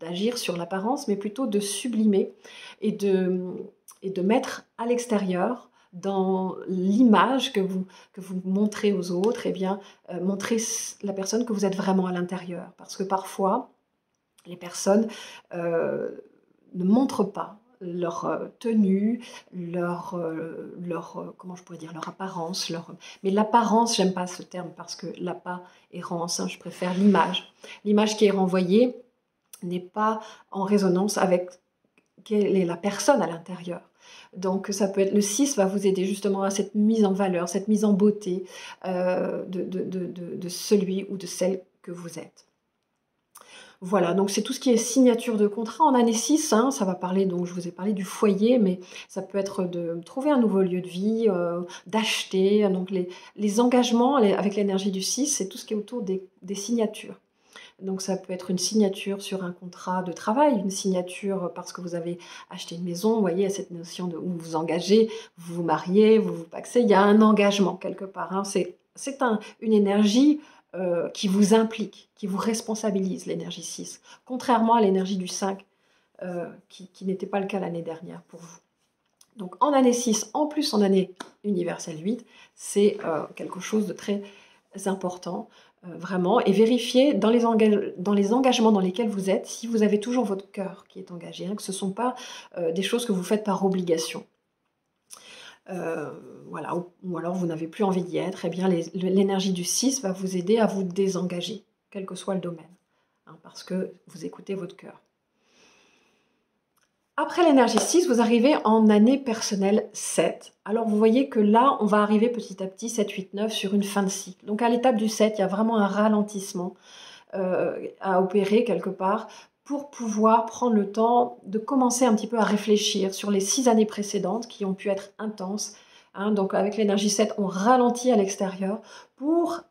d'agir sur l'apparence, mais plutôt de sublimer et de mettre à l'extérieur, dans l'image que vous montrez aux autres, et bien montrer la personne que vous êtes vraiment à l'intérieur. Parce que parfois, les personnes ne montrent pas leur tenue, comment je pourrais dire, leur apparence, mais l'apparence, j'aime pas ce terme parce que l'apparence, hein, je préfère l'image. L'image qui est renvoyée n'est pas en résonance avec quelle est la personne à l'intérieur. Donc ça peut être, le 6 va vous aider justement à cette mise en valeur, cette mise en beauté de celui ou de celle que vous êtes. Voilà, donc c'est tout ce qui est signature de contrat en année 6, hein, ça va parler, donc je vous ai parlé du foyer, mais ça peut être de trouver un nouveau lieu de vie, d'acheter, donc les engagements avec l'énergie du 6, c'est tout ce qui est autour des signatures. Donc ça peut être une signature sur un contrat de travail, une signature parce que vous avez acheté une maison, vous voyez, cette notion de vous vous engagez, vous vous mariez, vous vous pacsez, il y a un engagement quelque part. Hein. C'est une énergie qui vous implique, qui vous responsabilise, l'énergie 6, contrairement à l'énergie du 5, qui n'était pas le cas l'année dernière pour vous. Donc en année 6, en plus en année universelle 8, c'est quelque chose de très important, vraiment. Et vérifiez dans les engagements dans lesquels vous êtes, si vous avez toujours votre cœur qui est engagé, hein, que ce ne sont pas des choses que vous faites par obligation. Voilà, ou alors vous n'avez plus envie d'y être, eh bien l'énergie du 6 va vous aider à vous désengager, quel que soit le domaine, hein, parce que vous écoutez votre cœur. Après l'énergie 6, vous arrivez en année personnelle 7. Alors vous voyez que là, on va arriver petit à petit, 7, 8, 9, sur une fin de cycle. Donc à l'étape du 7, il y a vraiment un ralentissement à opérer quelque part pour pouvoir prendre le temps de commencer un petit peu à réfléchir sur les 6 années précédentes qui ont pu être intenses. Hein, donc avec l'énergie 7, on ralentit à l'extérieur pour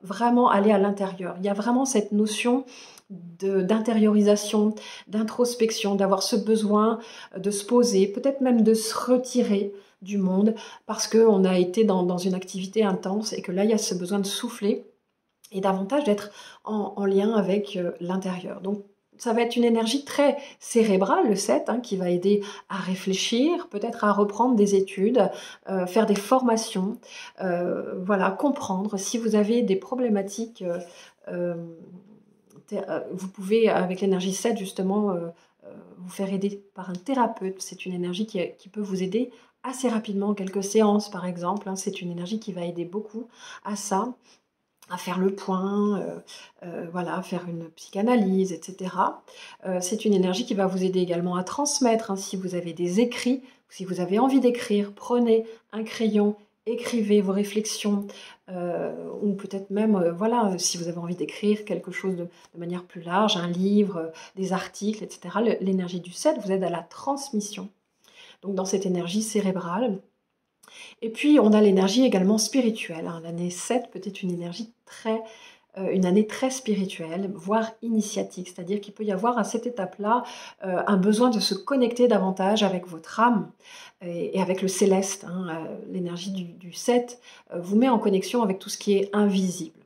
vraiment aller à l'intérieur. Il y a vraiment cette notion d'intériorisation, d'introspection, d'avoir ce besoin de se poser, peut-être même de se retirer du monde parce qu'on a été dans une activité intense et que là, il y a ce besoin de souffler et davantage d'être en lien avec l'intérieur. Donc, ça va être une énergie très cérébrale, le 7, hein, qui va aider à réfléchir, peut-être à reprendre des études, faire des formations, voilà, comprendre. Si vous avez des problématiques, vous pouvez, avec l'énergie 7, justement, vous faire aider par un thérapeute. C'est une énergie qui peut vous aider assez rapidement, en quelques séances, par exemple. Hein. C'est une énergie qui va aider beaucoup à ça, à faire le point, voilà, faire une psychanalyse, etc. C'est une énergie qui va vous aider également à transmettre. Hein, si vous avez des écrits, si vous avez envie d'écrire, prenez un crayon, écrivez vos réflexions, ou peut-être même, voilà, si vous avez envie d'écrire quelque chose de manière plus large, un livre, des articles, etc. L'énergie du 7 vous aide à la transmission. Donc dans cette énergie cérébrale. Et puis, on a l'énergie également spirituelle. Hein. L'année 7 peut être une année très spirituelle, voire initiatique. C'est-à-dire qu'il peut y avoir à cette étape-là un besoin de se connecter davantage avec votre âme et avec le céleste. Hein. L'énergie du 7 vous met en connexion avec tout ce qui est invisible.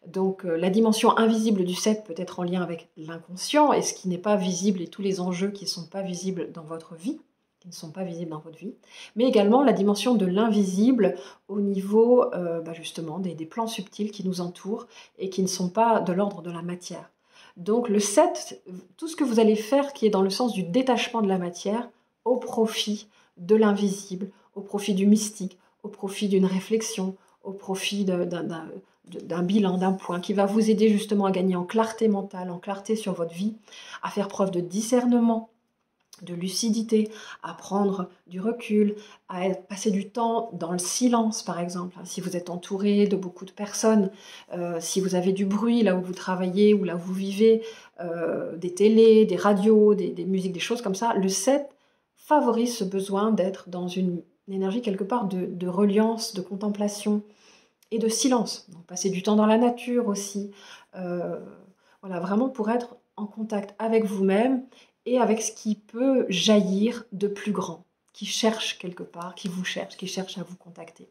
Donc la dimension invisible du 7 peut être en lien avec l'inconscient et ce qui n'est pas visible et tous les enjeux qui ne sont pas visibles dans votre vie, qui ne sont pas visibles dans votre vie, mais également la dimension de l'invisible au niveau justement des plans subtils qui nous entourent et qui ne sont pas de l'ordre de la matière. Donc le 7, tout ce que vous allez faire qui est dans le sens du détachement de la matière au profit de l'invisible, au profit du mystique, au profit d'une réflexion, au profit d'un bilan, d'un point, qui va vous aider justement à gagner en clarté mentale, en clarté sur votre vie, à faire preuve de discernement, de lucidité, à prendre du recul, à passer du temps dans le silence, par exemple. Si vous êtes entouré de beaucoup de personnes, si vous avez du bruit là où vous travaillez ou là où vous vivez, des télés, des radios, des musiques, des choses comme ça, le 7 favorise ce besoin d'être dans une énergie quelque part de reliance, de contemplation et de silence. Donc passer du temps dans la nature aussi. Voilà, vraiment pour être en contact avec vous-même et avec ce qui peut jaillir de plus grand, qui cherche quelque part, qui vous cherche, qui cherche à vous contacter.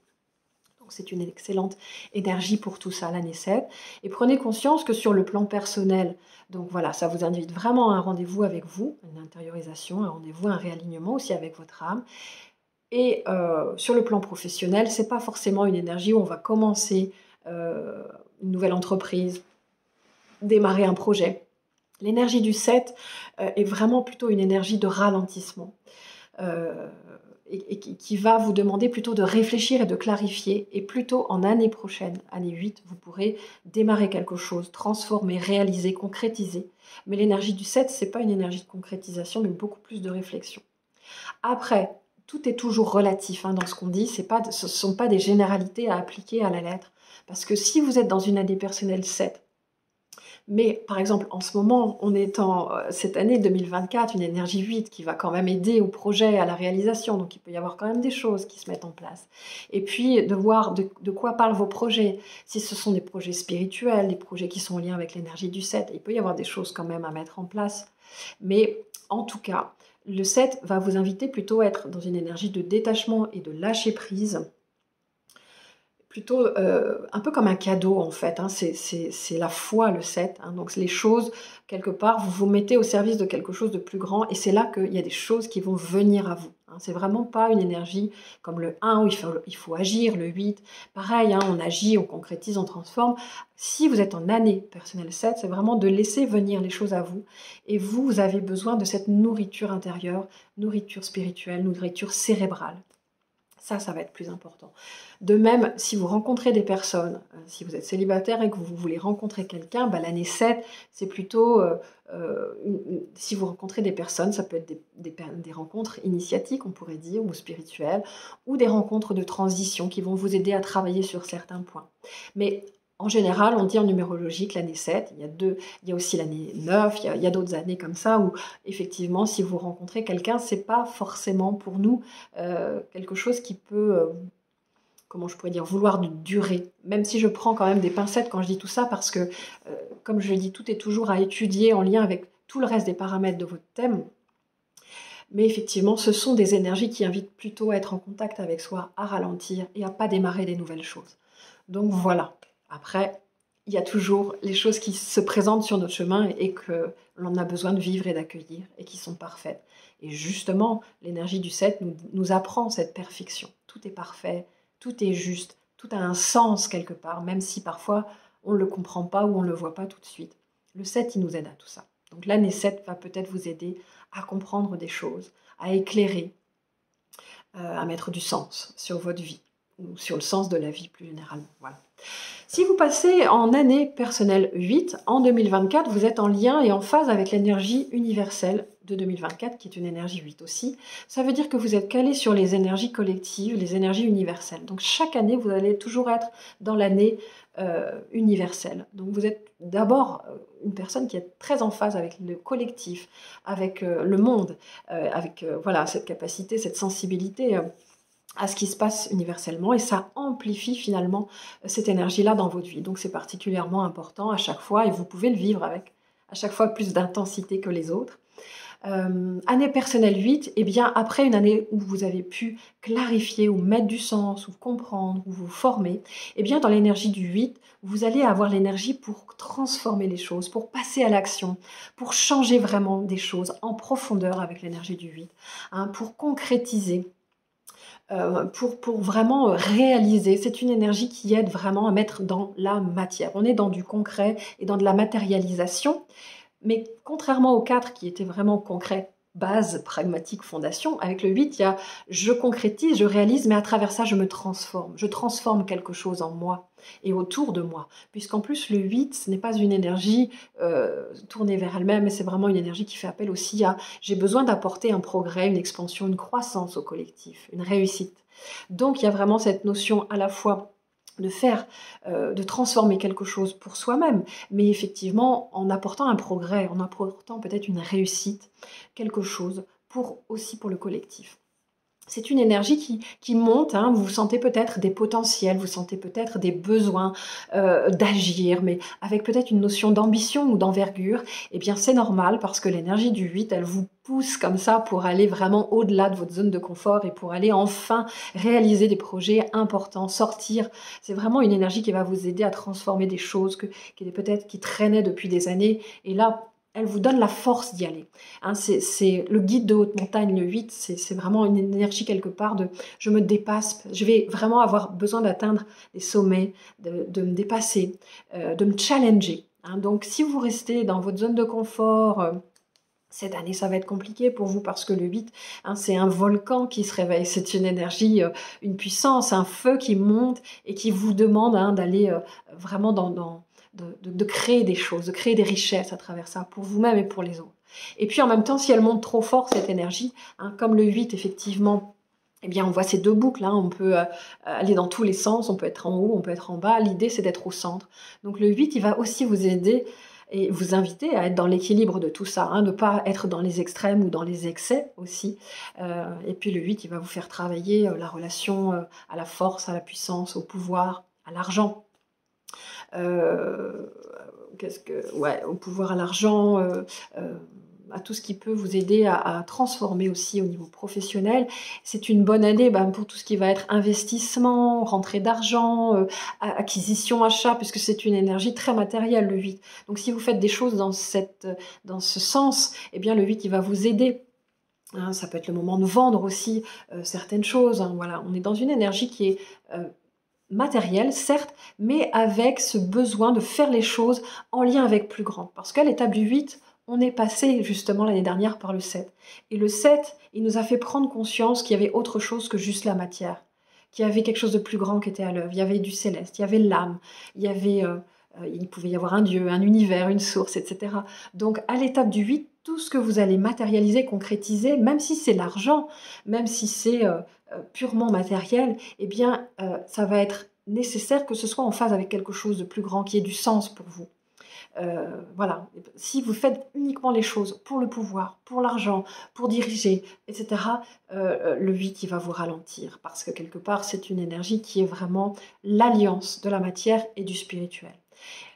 Donc c'est une excellente énergie pour tout ça, l'année 7. Et prenez conscience que sur le plan personnel, donc voilà, ça vous invite vraiment à un rendez-vous avec vous, une intériorisation, un rendez-vous, un réalignement aussi avec votre âme. Et sur le plan professionnel, c'est pas forcément une énergie où on va commencer une nouvelle entreprise, démarrer un projet. L'énergie du 7 est vraiment plutôt une énergie de ralentissement et qui va vous demander plutôt de réfléchir et de clarifier. Et plutôt en année prochaine, année 8, vous pourrez démarrer quelque chose, transformer, réaliser, concrétiser. Mais l'énergie du 7, ce n'est pas une énergie de concrétisation, mais beaucoup plus de réflexion. Après, tout est toujours relatif dans ce qu'on dit. Ce ne sont pas des généralités à appliquer à la lettre. Parce que si vous êtes dans une année personnelle 7, Mais par exemple, en ce moment, on est en cette année 2024, une énergie 8 qui va quand même aider au projet, à la réalisation. Donc il peut y avoir quand même des choses qui se mettent en place. Et puis de voir de quoi parlent vos projets. Si ce sont des projets spirituels, des projets qui sont en lien avec l'énergie du 7, il peut y avoir des choses quand même à mettre en place. Mais en tout cas, le 7 va vous inviter plutôt à être dans une énergie de détachement et de lâcher prise, plutôt un peu comme un cadeau en fait, hein. C'est la foi le 7, hein. Donc les choses, quelque part, vous vous mettez au service de quelque chose de plus grand et c'est là qu'il y a des choses qui vont venir à vous, hein. C'est vraiment pas une énergie comme le 1 où il faut agir, le 8, pareil, hein, on agit, on concrétise, on transforme. Si vous êtes en année personnelle 7, c'est vraiment de laisser venir les choses à vous et vous avez besoin de cette nourriture intérieure, nourriture spirituelle, nourriture cérébrale. Ça va être plus important. De même, si vous rencontrez des personnes, si vous êtes célibataire et que vous voulez rencontrer quelqu'un, l'année 7, c'est plutôt, si vous rencontrez des personnes, ça peut être des rencontres initiatiques, on pourrait dire, ou spirituelles, ou des rencontres de transition qui vont vous aider à travailler sur certains points. Mais en général, on dit en numérologie que l'année 7, il y a aussi l'année 9, il y a d'autres années comme ça où effectivement, si vous rencontrez quelqu'un, c'est pas forcément pour nous quelque chose qui peut, comment je pourrais dire, vouloir durer. Même si je prends quand même des pincettes quand je dis tout ça, parce que, comme je le dis, tout est toujours à étudier en lien avec tout le reste des paramètres de votre thème. Mais effectivement, ce sont des énergies qui invitent plutôt à être en contact avec soi, à ralentir et à pas démarrer des nouvelles choses. Donc voilà. Après, il y a toujours les choses qui se présentent sur notre chemin et que l'on a besoin de vivre et d'accueillir et qui sont parfaites. Et justement, l'énergie du 7 nous apprend cette perfection. Tout est parfait, tout est juste, tout a un sens quelque part, même si parfois on ne le comprend pas ou on ne le voit pas tout de suite. Le 7, il nous aide à tout ça. Donc l'année 7 va peut-être vous aider à comprendre des choses, à éclairer, à mettre du sens sur votre vie ou sur le sens de la vie plus généralement. Voilà. Si vous passez en année personnelle 8, en 2024, vous êtes en lien et en phase avec l'énergie universelle de 2024, qui est une énergie 8 aussi. Ça veut dire que vous êtes calé sur les énergies collectives, les énergies universelles. Donc chaque année, vous allez toujours être dans l'année universelle. Donc vous êtes d'abord une personne qui est très en phase avec le collectif, avec le monde, avec voilà, cette capacité, cette sensibilité à ce qui se passe universellement et ça amplifie finalement cette énergie-là dans votre vie. Donc c'est particulièrement important à chaque fois et vous pouvez le vivre avec à chaque fois plus d'intensité que les autres. Année personnelle 8, eh bien après une année où vous avez pu clarifier ou mettre du sens ou comprendre ou vous former, eh bien dans l'énergie du 8, vous allez avoir l'énergie pour transformer les choses, pour passer à l'action, pour changer vraiment des choses en profondeur avec l'énergie du 8, hein, pour concrétiser. Pour vraiment réaliser. C'est une énergie qui aide vraiment à mettre dans la matière. On est dans du concret et dans de la matérialisation, mais contrairement au 4 qui était vraiment concret, base, pragmatique, fondation, avec le 8, il y a je concrétise, je réalise, mais à travers ça, je me transforme. Je transforme quelque chose en moi et autour de moi. Puisqu'en plus, le 8, ce n'est pas une énergie tournée vers elle-même, mais c'est vraiment une énergie qui fait appel aussi à j'ai besoin d'apporter un progrès, une expansion, une croissance au collectif, une réussite. Donc, il y a vraiment cette notion à la fois de faire, de transformer quelque chose pour soi-même, mais effectivement en apportant un progrès, en apportant peut-être une réussite, quelque chose aussi pour le collectif. C'est une énergie qui monte, hein, vous sentez peut-être des potentiels, vous sentez peut-être des besoins d'agir, mais avec peut-être une notion d'ambition ou d'envergure, eh bien c'est normal parce que l'énergie du 8, elle vous pousse comme ça pour aller vraiment au-delà de votre zone de confort et pour aller enfin réaliser des projets importants, sortir. C'est vraiment une énergie qui va vous aider à transformer des choses qui traînaient depuis des années et là, elle vous donne la force d'y aller. Hein, c'est le guide de haute montagne, le 8, c'est vraiment une énergie quelque part de je me dépasse, je vais vraiment avoir besoin d'atteindre des sommets, de me dépasser, de me challenger. Hein. Donc si vous restez dans votre zone de confort, cette année, ça va être compliqué pour vous parce que le 8, hein, c'est un volcan qui se réveille. C'est une énergie, une puissance, un feu qui monte et qui vous demande hein, d'aller vraiment de créer des choses, de créer des richesses à travers ça, pour vous-même et pour les autres. Et puis en même temps, si elle monte trop fort, cette énergie, hein, comme le 8, effectivement, eh bien, on voit ces deux boucles, hein, on peut aller dans tous les sens, on peut être en haut, on peut être en bas. L'idée, c'est d'être au centre. Donc le 8, il va aussi vous aider et vous inviter à être dans l'équilibre de tout ça, hein, ne pas être dans les extrêmes ou dans les excès aussi. Et puis le 8, il va vous faire travailler la relation à la force, à la puissance, au pouvoir, à l'argent. Ouais, au pouvoir, à l'argent, à tout ce qui peut vous aider à transformer aussi au niveau professionnel. C'est une bonne année pour tout ce qui va être investissement, rentrée d'argent, acquisition, achat, puisque c'est une énergie très matérielle, le 8. Donc si vous faites des choses dans ce sens, eh bien le 8, il va vous aider. Hein, ça peut être le moment de vendre aussi certaines choses. Hein, voilà. On est dans une énergie qui est matérielle, certes, mais avec ce besoin de faire les choses en lien avec plus grand. Parce qu'à l'étape du 8, on est passé justement l'année dernière par le 7. Et le 7, il nous a fait prendre conscience qu'il y avait autre chose que juste la matière, qu'il y avait quelque chose de plus grand qui était à l'œuvre. Il y avait du céleste, il y avait l'âme, il pouvait y avoir un Dieu, un univers, une source, etc. Donc à l'étape du 8, tout ce que vous allez matérialiser, concrétiser, même si c'est l'argent, même si c'est purement matériel, eh bien ça va être nécessaire que ce soit en phase avec quelque chose de plus grand, qui ait du sens pour vous. Voilà, si vous faites uniquement les choses pour le pouvoir, pour l'argent, pour diriger, etc., le 8, il va vous ralentir, parce que quelque part, c'est une énergie qui est vraiment l'alliance de la matière et du spirituel.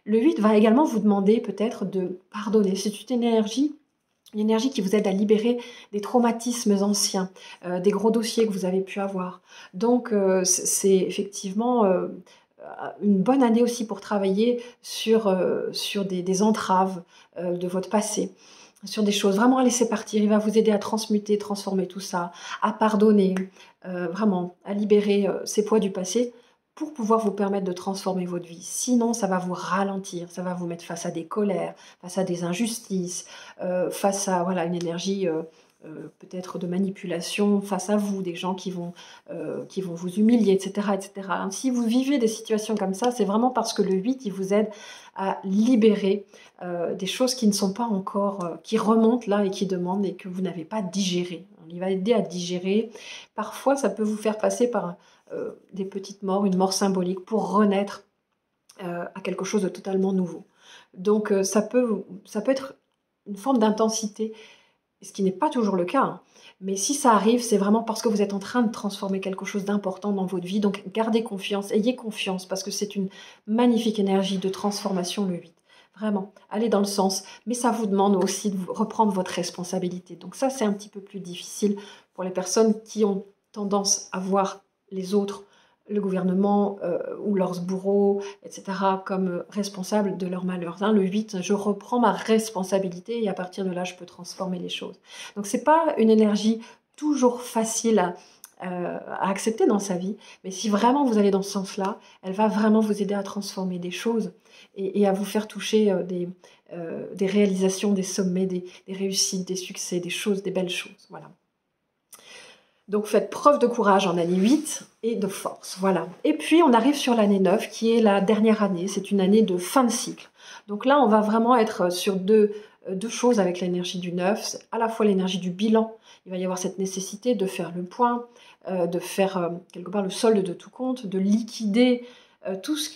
Le 8 va également vous demander peut-être de pardonner. C'est une énergie qui vous aide à libérer des traumatismes anciens, des gros dossiers que vous avez pu avoir. Donc, c'est effectivement une bonne année aussi pour travailler sur des entraves de votre passé, sur des choses vraiment à laisser partir. Il va vous aider à transmuter, transformer tout ça, à pardonner, vraiment, à libérer ces poids du passé pour pouvoir vous permettre de transformer votre vie. Sinon, ça va vous ralentir, ça va vous mettre face à des colères, face à des injustices, face à voilà, une énergie peut-être de manipulation face à vous, des gens qui vont vous humilier, etc., etc. Si vous vivez des situations comme ça, c'est vraiment parce que le 8, il vous aide à libérer des choses qui ne sont pas encore, qui remontent là et qui demandent et que vous n'avez pas digéré. Il va aider à digérer. Parfois, ça peut vous faire passer par des petites morts, une mort symbolique pour renaître à quelque chose de totalement nouveau. Donc, ça peut être une forme d'intensité, ce qui n'est pas toujours le cas. Hein. Mais si ça arrive, c'est vraiment parce que vous êtes en train de transformer quelque chose d'important dans votre vie. Donc, gardez confiance, ayez confiance, parce que c'est une magnifique énergie de transformation, le 8. Vraiment, allez dans le sens. Mais ça vous demande aussi de reprendre votre responsabilité. Donc ça, c'est un petit peu plus difficile pour les personnes qui ont tendance à voir les autres, le gouvernement ou leurs bourreaux, etc., comme responsables de leur malheur. Hein, le 8, je reprends ma responsabilité et à partir de là, je peux transformer les choses. Donc, ce n'est pas une énergie toujours facile à accepter dans sa vie, mais si vraiment vous allez dans ce sens-là, elle va vraiment vous aider à transformer des choses et à vous faire toucher des réalisations, des sommets, des réussites, des succès, des choses, des belles choses. Voilà. Donc faites preuve de courage en année 8 et de force, voilà. Et puis on arrive sur l'année 9 qui est la dernière année, c'est une année de fin de cycle. Donc là on va vraiment être sur deux choses avec l'énergie du 9, c'est à la fois l'énergie du bilan, il va y avoir cette nécessité de faire le point, de faire quelque part le solde de tout compte, de liquider tout ce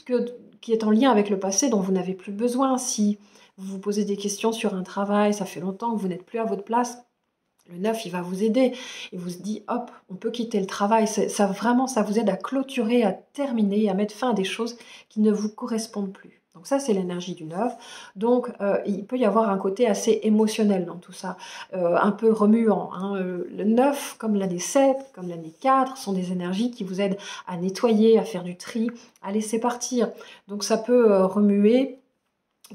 qui est en lien avec le passé dont vous n'avez plus besoin. Si vous vous posez des questions sur un travail, ça fait longtemps que vous n'êtes plus à votre place, le 9, il va vous aider. Il vous dit, hop, on peut quitter le travail. Ça, vraiment, ça vous aide à clôturer, à terminer, à mettre fin à des choses qui ne vous correspondent plus. Donc ça, c'est l'énergie du 9. Donc, il peut y avoir un côté assez émotionnel dans tout ça, un peu remuant. Hein. Le 9, comme l'année 7, comme l'année 4, sont des énergies qui vous aident à nettoyer, à faire du tri, à laisser partir. Donc ça peut remuer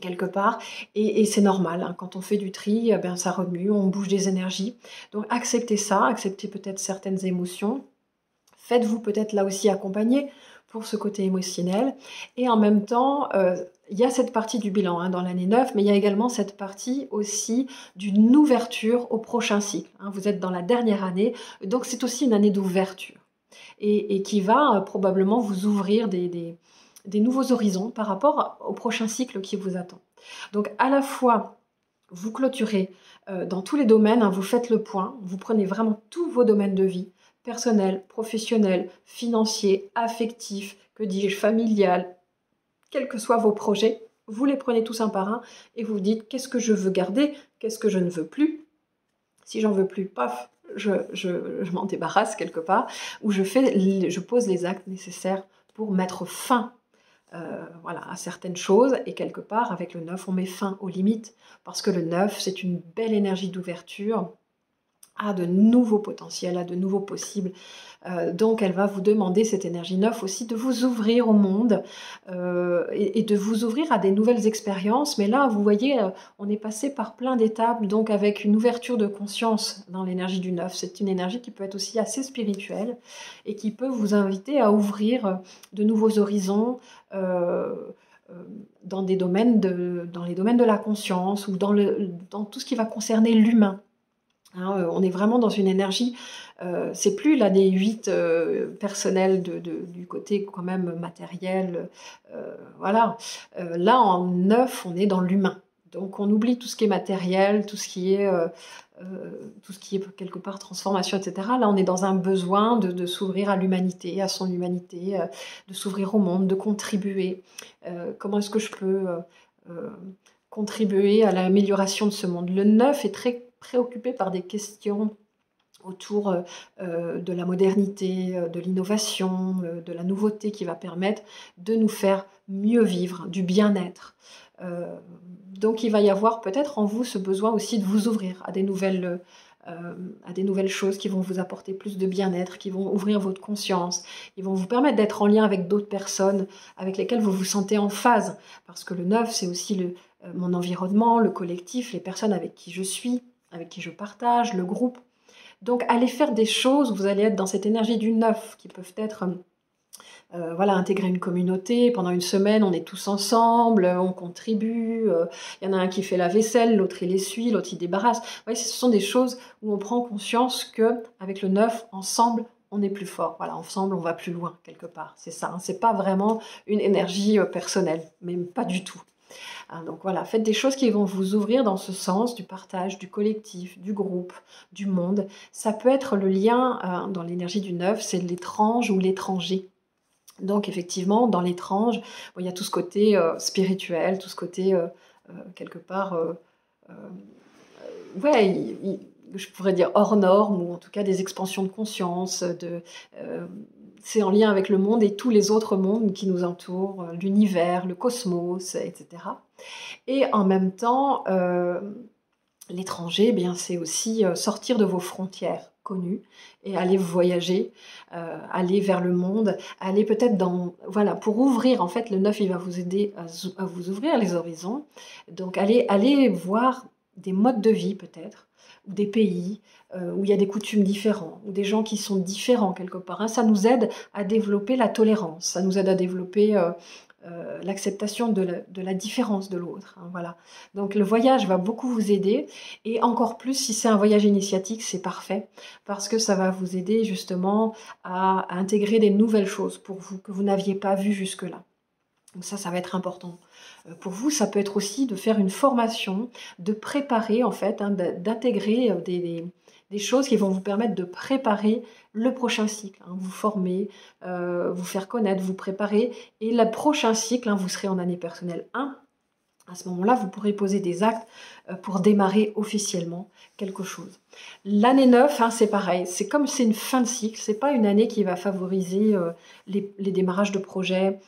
quelque part, et c'est normal, hein. Quand on fait du tri, ben, ça remue, on bouge des énergies, donc acceptez ça, acceptez peut-être certaines émotions, faites-vous peut-être là aussi accompagner pour ce côté émotionnel, et en même temps, il y a cette partie du bilan hein, dans l'année 9, mais il y a également cette partie aussi d'une ouverture au prochain cycle, hein. Vous êtes dans la dernière année, donc c'est aussi une année d'ouverture, et qui va probablement vous ouvrir des nouveaux horizons par rapport au prochain cycle qui vous attend. Donc à la fois, vous clôturez dans tous les domaines, hein, vous faites le point, vous prenez vraiment tous vos domaines de vie, personnel, professionnel, financier, affectif, que dis-je, familial, quels que soient vos projets, Vous les prenez tous un par un et vous dites qu'est-ce que je veux garder, qu'est-ce que je ne veux plus. Si j'en veux plus, paf, je m'en débarrasse quelque part, ou je pose les actes nécessaires pour mettre fin voilà, à certaines choses, et quelque part, avec le 9, on met fin aux limites, parce que le 9, c'est une belle énergie d'ouverture à de nouveaux potentiels, à de nouveaux possibles. Donc elle va vous demander, cette énergie 9 aussi, de vous ouvrir au monde et de vous ouvrir à des nouvelles expériences. Mais là, vous voyez, on est passé par plein d'étapes, donc avec une ouverture de conscience dans l'énergie du 9. C'est une énergie qui peut être aussi assez spirituelle et qui peut vous inviter à ouvrir de nouveaux horizons dans les domaines de la conscience ou dans tout ce qui va concerner l'humain. Hein, on est vraiment dans une énergie, c'est plus l'année 8 personnelle du côté quand même matériel, voilà. Là, en 9, on est dans l'humain. Donc on oublie tout ce qui est matériel, tout ce qui est quelque part transformation, etc. Là, on est dans un besoin de s'ouvrir à l'humanité, à son humanité, de s'ouvrir au monde, de contribuer. Comment est-ce que je peux contribuer à l'amélioration de ce monde? Le 9 est très préoccupé par des questions autour de la modernité, de l'innovation, de la nouveauté qui va permettre de nous faire mieux vivre, du bien-être. Donc il va y avoir peut-être en vous ce besoin aussi de vous ouvrir à des nouvelles choses qui vont vous apporter plus de bien-être, qui vont ouvrir votre conscience, qui vont vous permettre d'être en lien avec d'autres personnes avec lesquelles vous vous sentez en phase. Parce que le 9, c'est aussi mon environnement, le collectif, les personnes avec qui je suis, avec qui je partage, le groupe. Donc allez faire des choses où vous allez être dans cette énergie du 9, qui peuvent être voilà, intégrer une communauté, pendant une semaine on est tous ensemble, on contribue, il y en a un qui fait la vaisselle, l'autre il essuie, l'autre il débarrasse. Vous voyez, ce sont des choses où on prend conscience qu'avec le 9, ensemble, on est plus fort. Voilà, ensemble, on va plus loin, quelque part. C'est ça, hein. C'est pas vraiment une énergie personnelle, même pas du tout. Donc voilà, faites des choses qui vont vous ouvrir dans ce sens du partage, du collectif, du groupe, du monde. Ça peut être le lien dans l'énergie du 9, c'est l'étrange ou l'étranger. Donc effectivement, dans l'étrange, bon, il y a tout ce côté spirituel, tout ce côté quelque part, ouais, je pourrais dire hors norme, ou en tout cas des expansions de conscience, c'est en lien avec le monde et tous les autres mondes qui nous entourent, l'univers, le cosmos, etc. Et en même temps, l'étranger, eh bien, c'est aussi sortir de vos frontières connues et aller voyager, aller vers le monde, aller peut-être voilà, pour ouvrir, en fait, le 9, il va vous aider à vous ouvrir les horizons. Donc, aller voir des modes de vie, peut-être, ou des pays où il y a des coutumes différents, ou des gens qui sont différents quelque part. Hein. Ça nous aide à développer la tolérance, ça nous aide à développer l'acceptation de la différence de l'autre. Hein, voilà. Donc le voyage va beaucoup vous aider, et encore plus si c'est un voyage initiatique, c'est parfait, parce que ça va vous aider justement à intégrer des nouvelles choses pour vous que vous n'aviez pas vues jusque-là. Donc ça va être important. Pour vous, ça peut être aussi de faire une formation, de préparer en fait, hein, d'intégrer des choses qui vont vous permettre de préparer le prochain cycle, hein, vous former, vous faire connaître, vous préparer, et le prochain cycle, hein, vous serez en année personnelle 1. À ce moment-là, vous pourrez poser des actes pour démarrer officiellement quelque chose. L'année 9, hein, c'est pareil, c'est comme c'est une fin de cycle, c'est pas une année qui va favoriser les démarrages de projets,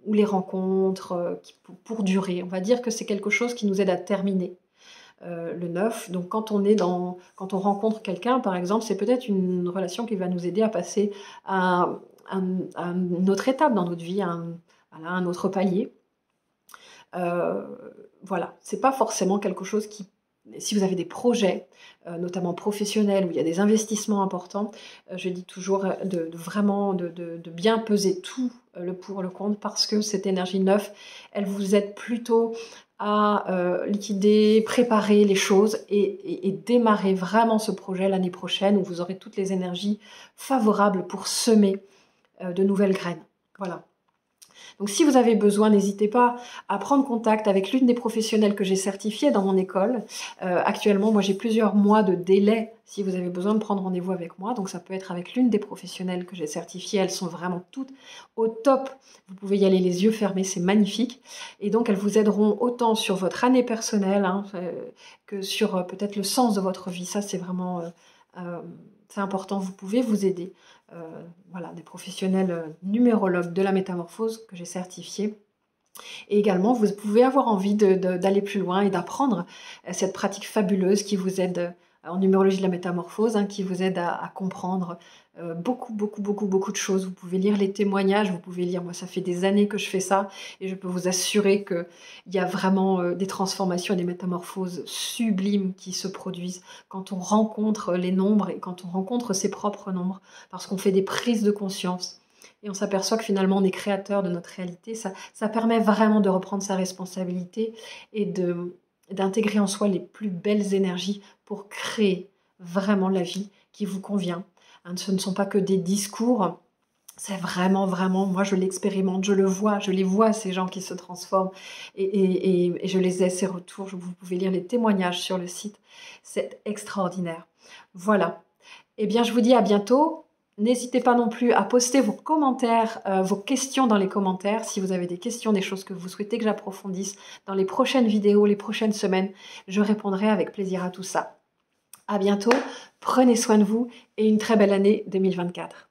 ou les rencontres pour durer. On va dire que c'est quelque chose qui nous aide à terminer. Le 9, donc quand on rencontre quelqu'un, par exemple, c'est peut-être une relation qui va nous aider à passer à une autre étape dans notre vie, à un autre palier. Voilà, c'est pas forcément quelque chose qui... Si vous avez des projets, notamment professionnels, où il y a des investissements importants, je dis toujours vraiment de bien peser tout le pour, le contre, parce que cette énergie 9, elle vous aide plutôt à liquider, préparer les choses et démarrer vraiment ce projet l'année prochaine, où vous aurez toutes les énergies favorables pour semer de nouvelles graines. Voilà. Donc si vous avez besoin, n'hésitez pas à prendre contact avec l'une des professionnelles que j'ai certifiées dans mon école. Actuellement, moi j'ai plusieurs mois de délai si vous avez besoin de prendre rendez-vous avec moi. Donc ça peut être avec l'une des professionnelles que j'ai certifiées. Elles sont vraiment toutes au top. Vous pouvez y aller les yeux fermés, c'est magnifique. Et donc elles vous aideront autant sur votre année personnelle que sur peut-être le sens de votre vie. Ça c'est vraiment... c'est important, vous pouvez vous aider. Voilà, des professionnels numérologues de la métamorphose que j'ai certifiés. Et également, vous pouvez avoir envie d'aller plus loin et d'apprendre cette pratique fabuleuse qui vous aide en numérologie de la métamorphose, qui vous aide à comprendre beaucoup, beaucoup, beaucoup, beaucoup de choses. Vous pouvez lire les témoignages, vous pouvez lire, moi ça fait des années que je fais ça, et je peux vous assurer qu'il y a vraiment des transformations et des métamorphoses sublimes qui se produisent quand on rencontre les nombres et quand on rencontre ses propres nombres, parce qu'on fait des prises de conscience. Et on s'aperçoit que finalement on est créateur de notre réalité. Ça permet vraiment de reprendre sa responsabilité et d'intégrer en soi les plus belles énergies pour créer vraiment la vie qui vous convient. Ce ne sont pas que des discours, c'est vraiment, vraiment, moi je l'expérimente, je le vois, je les vois ces gens qui se transforment et je les ai, ces retours, vous pouvez lire les témoignages sur le site, c'est extraordinaire. Voilà, eh bien je vous dis à bientôt. N'hésitez pas non plus à poster vos commentaires, vos questions dans les commentaires. Si vous avez des questions, des choses que vous souhaitez que j'approfondisse dans les prochaines vidéos, les prochaines semaines, je répondrai avec plaisir à tout ça. À bientôt, prenez soin de vous et une très belle année 2024.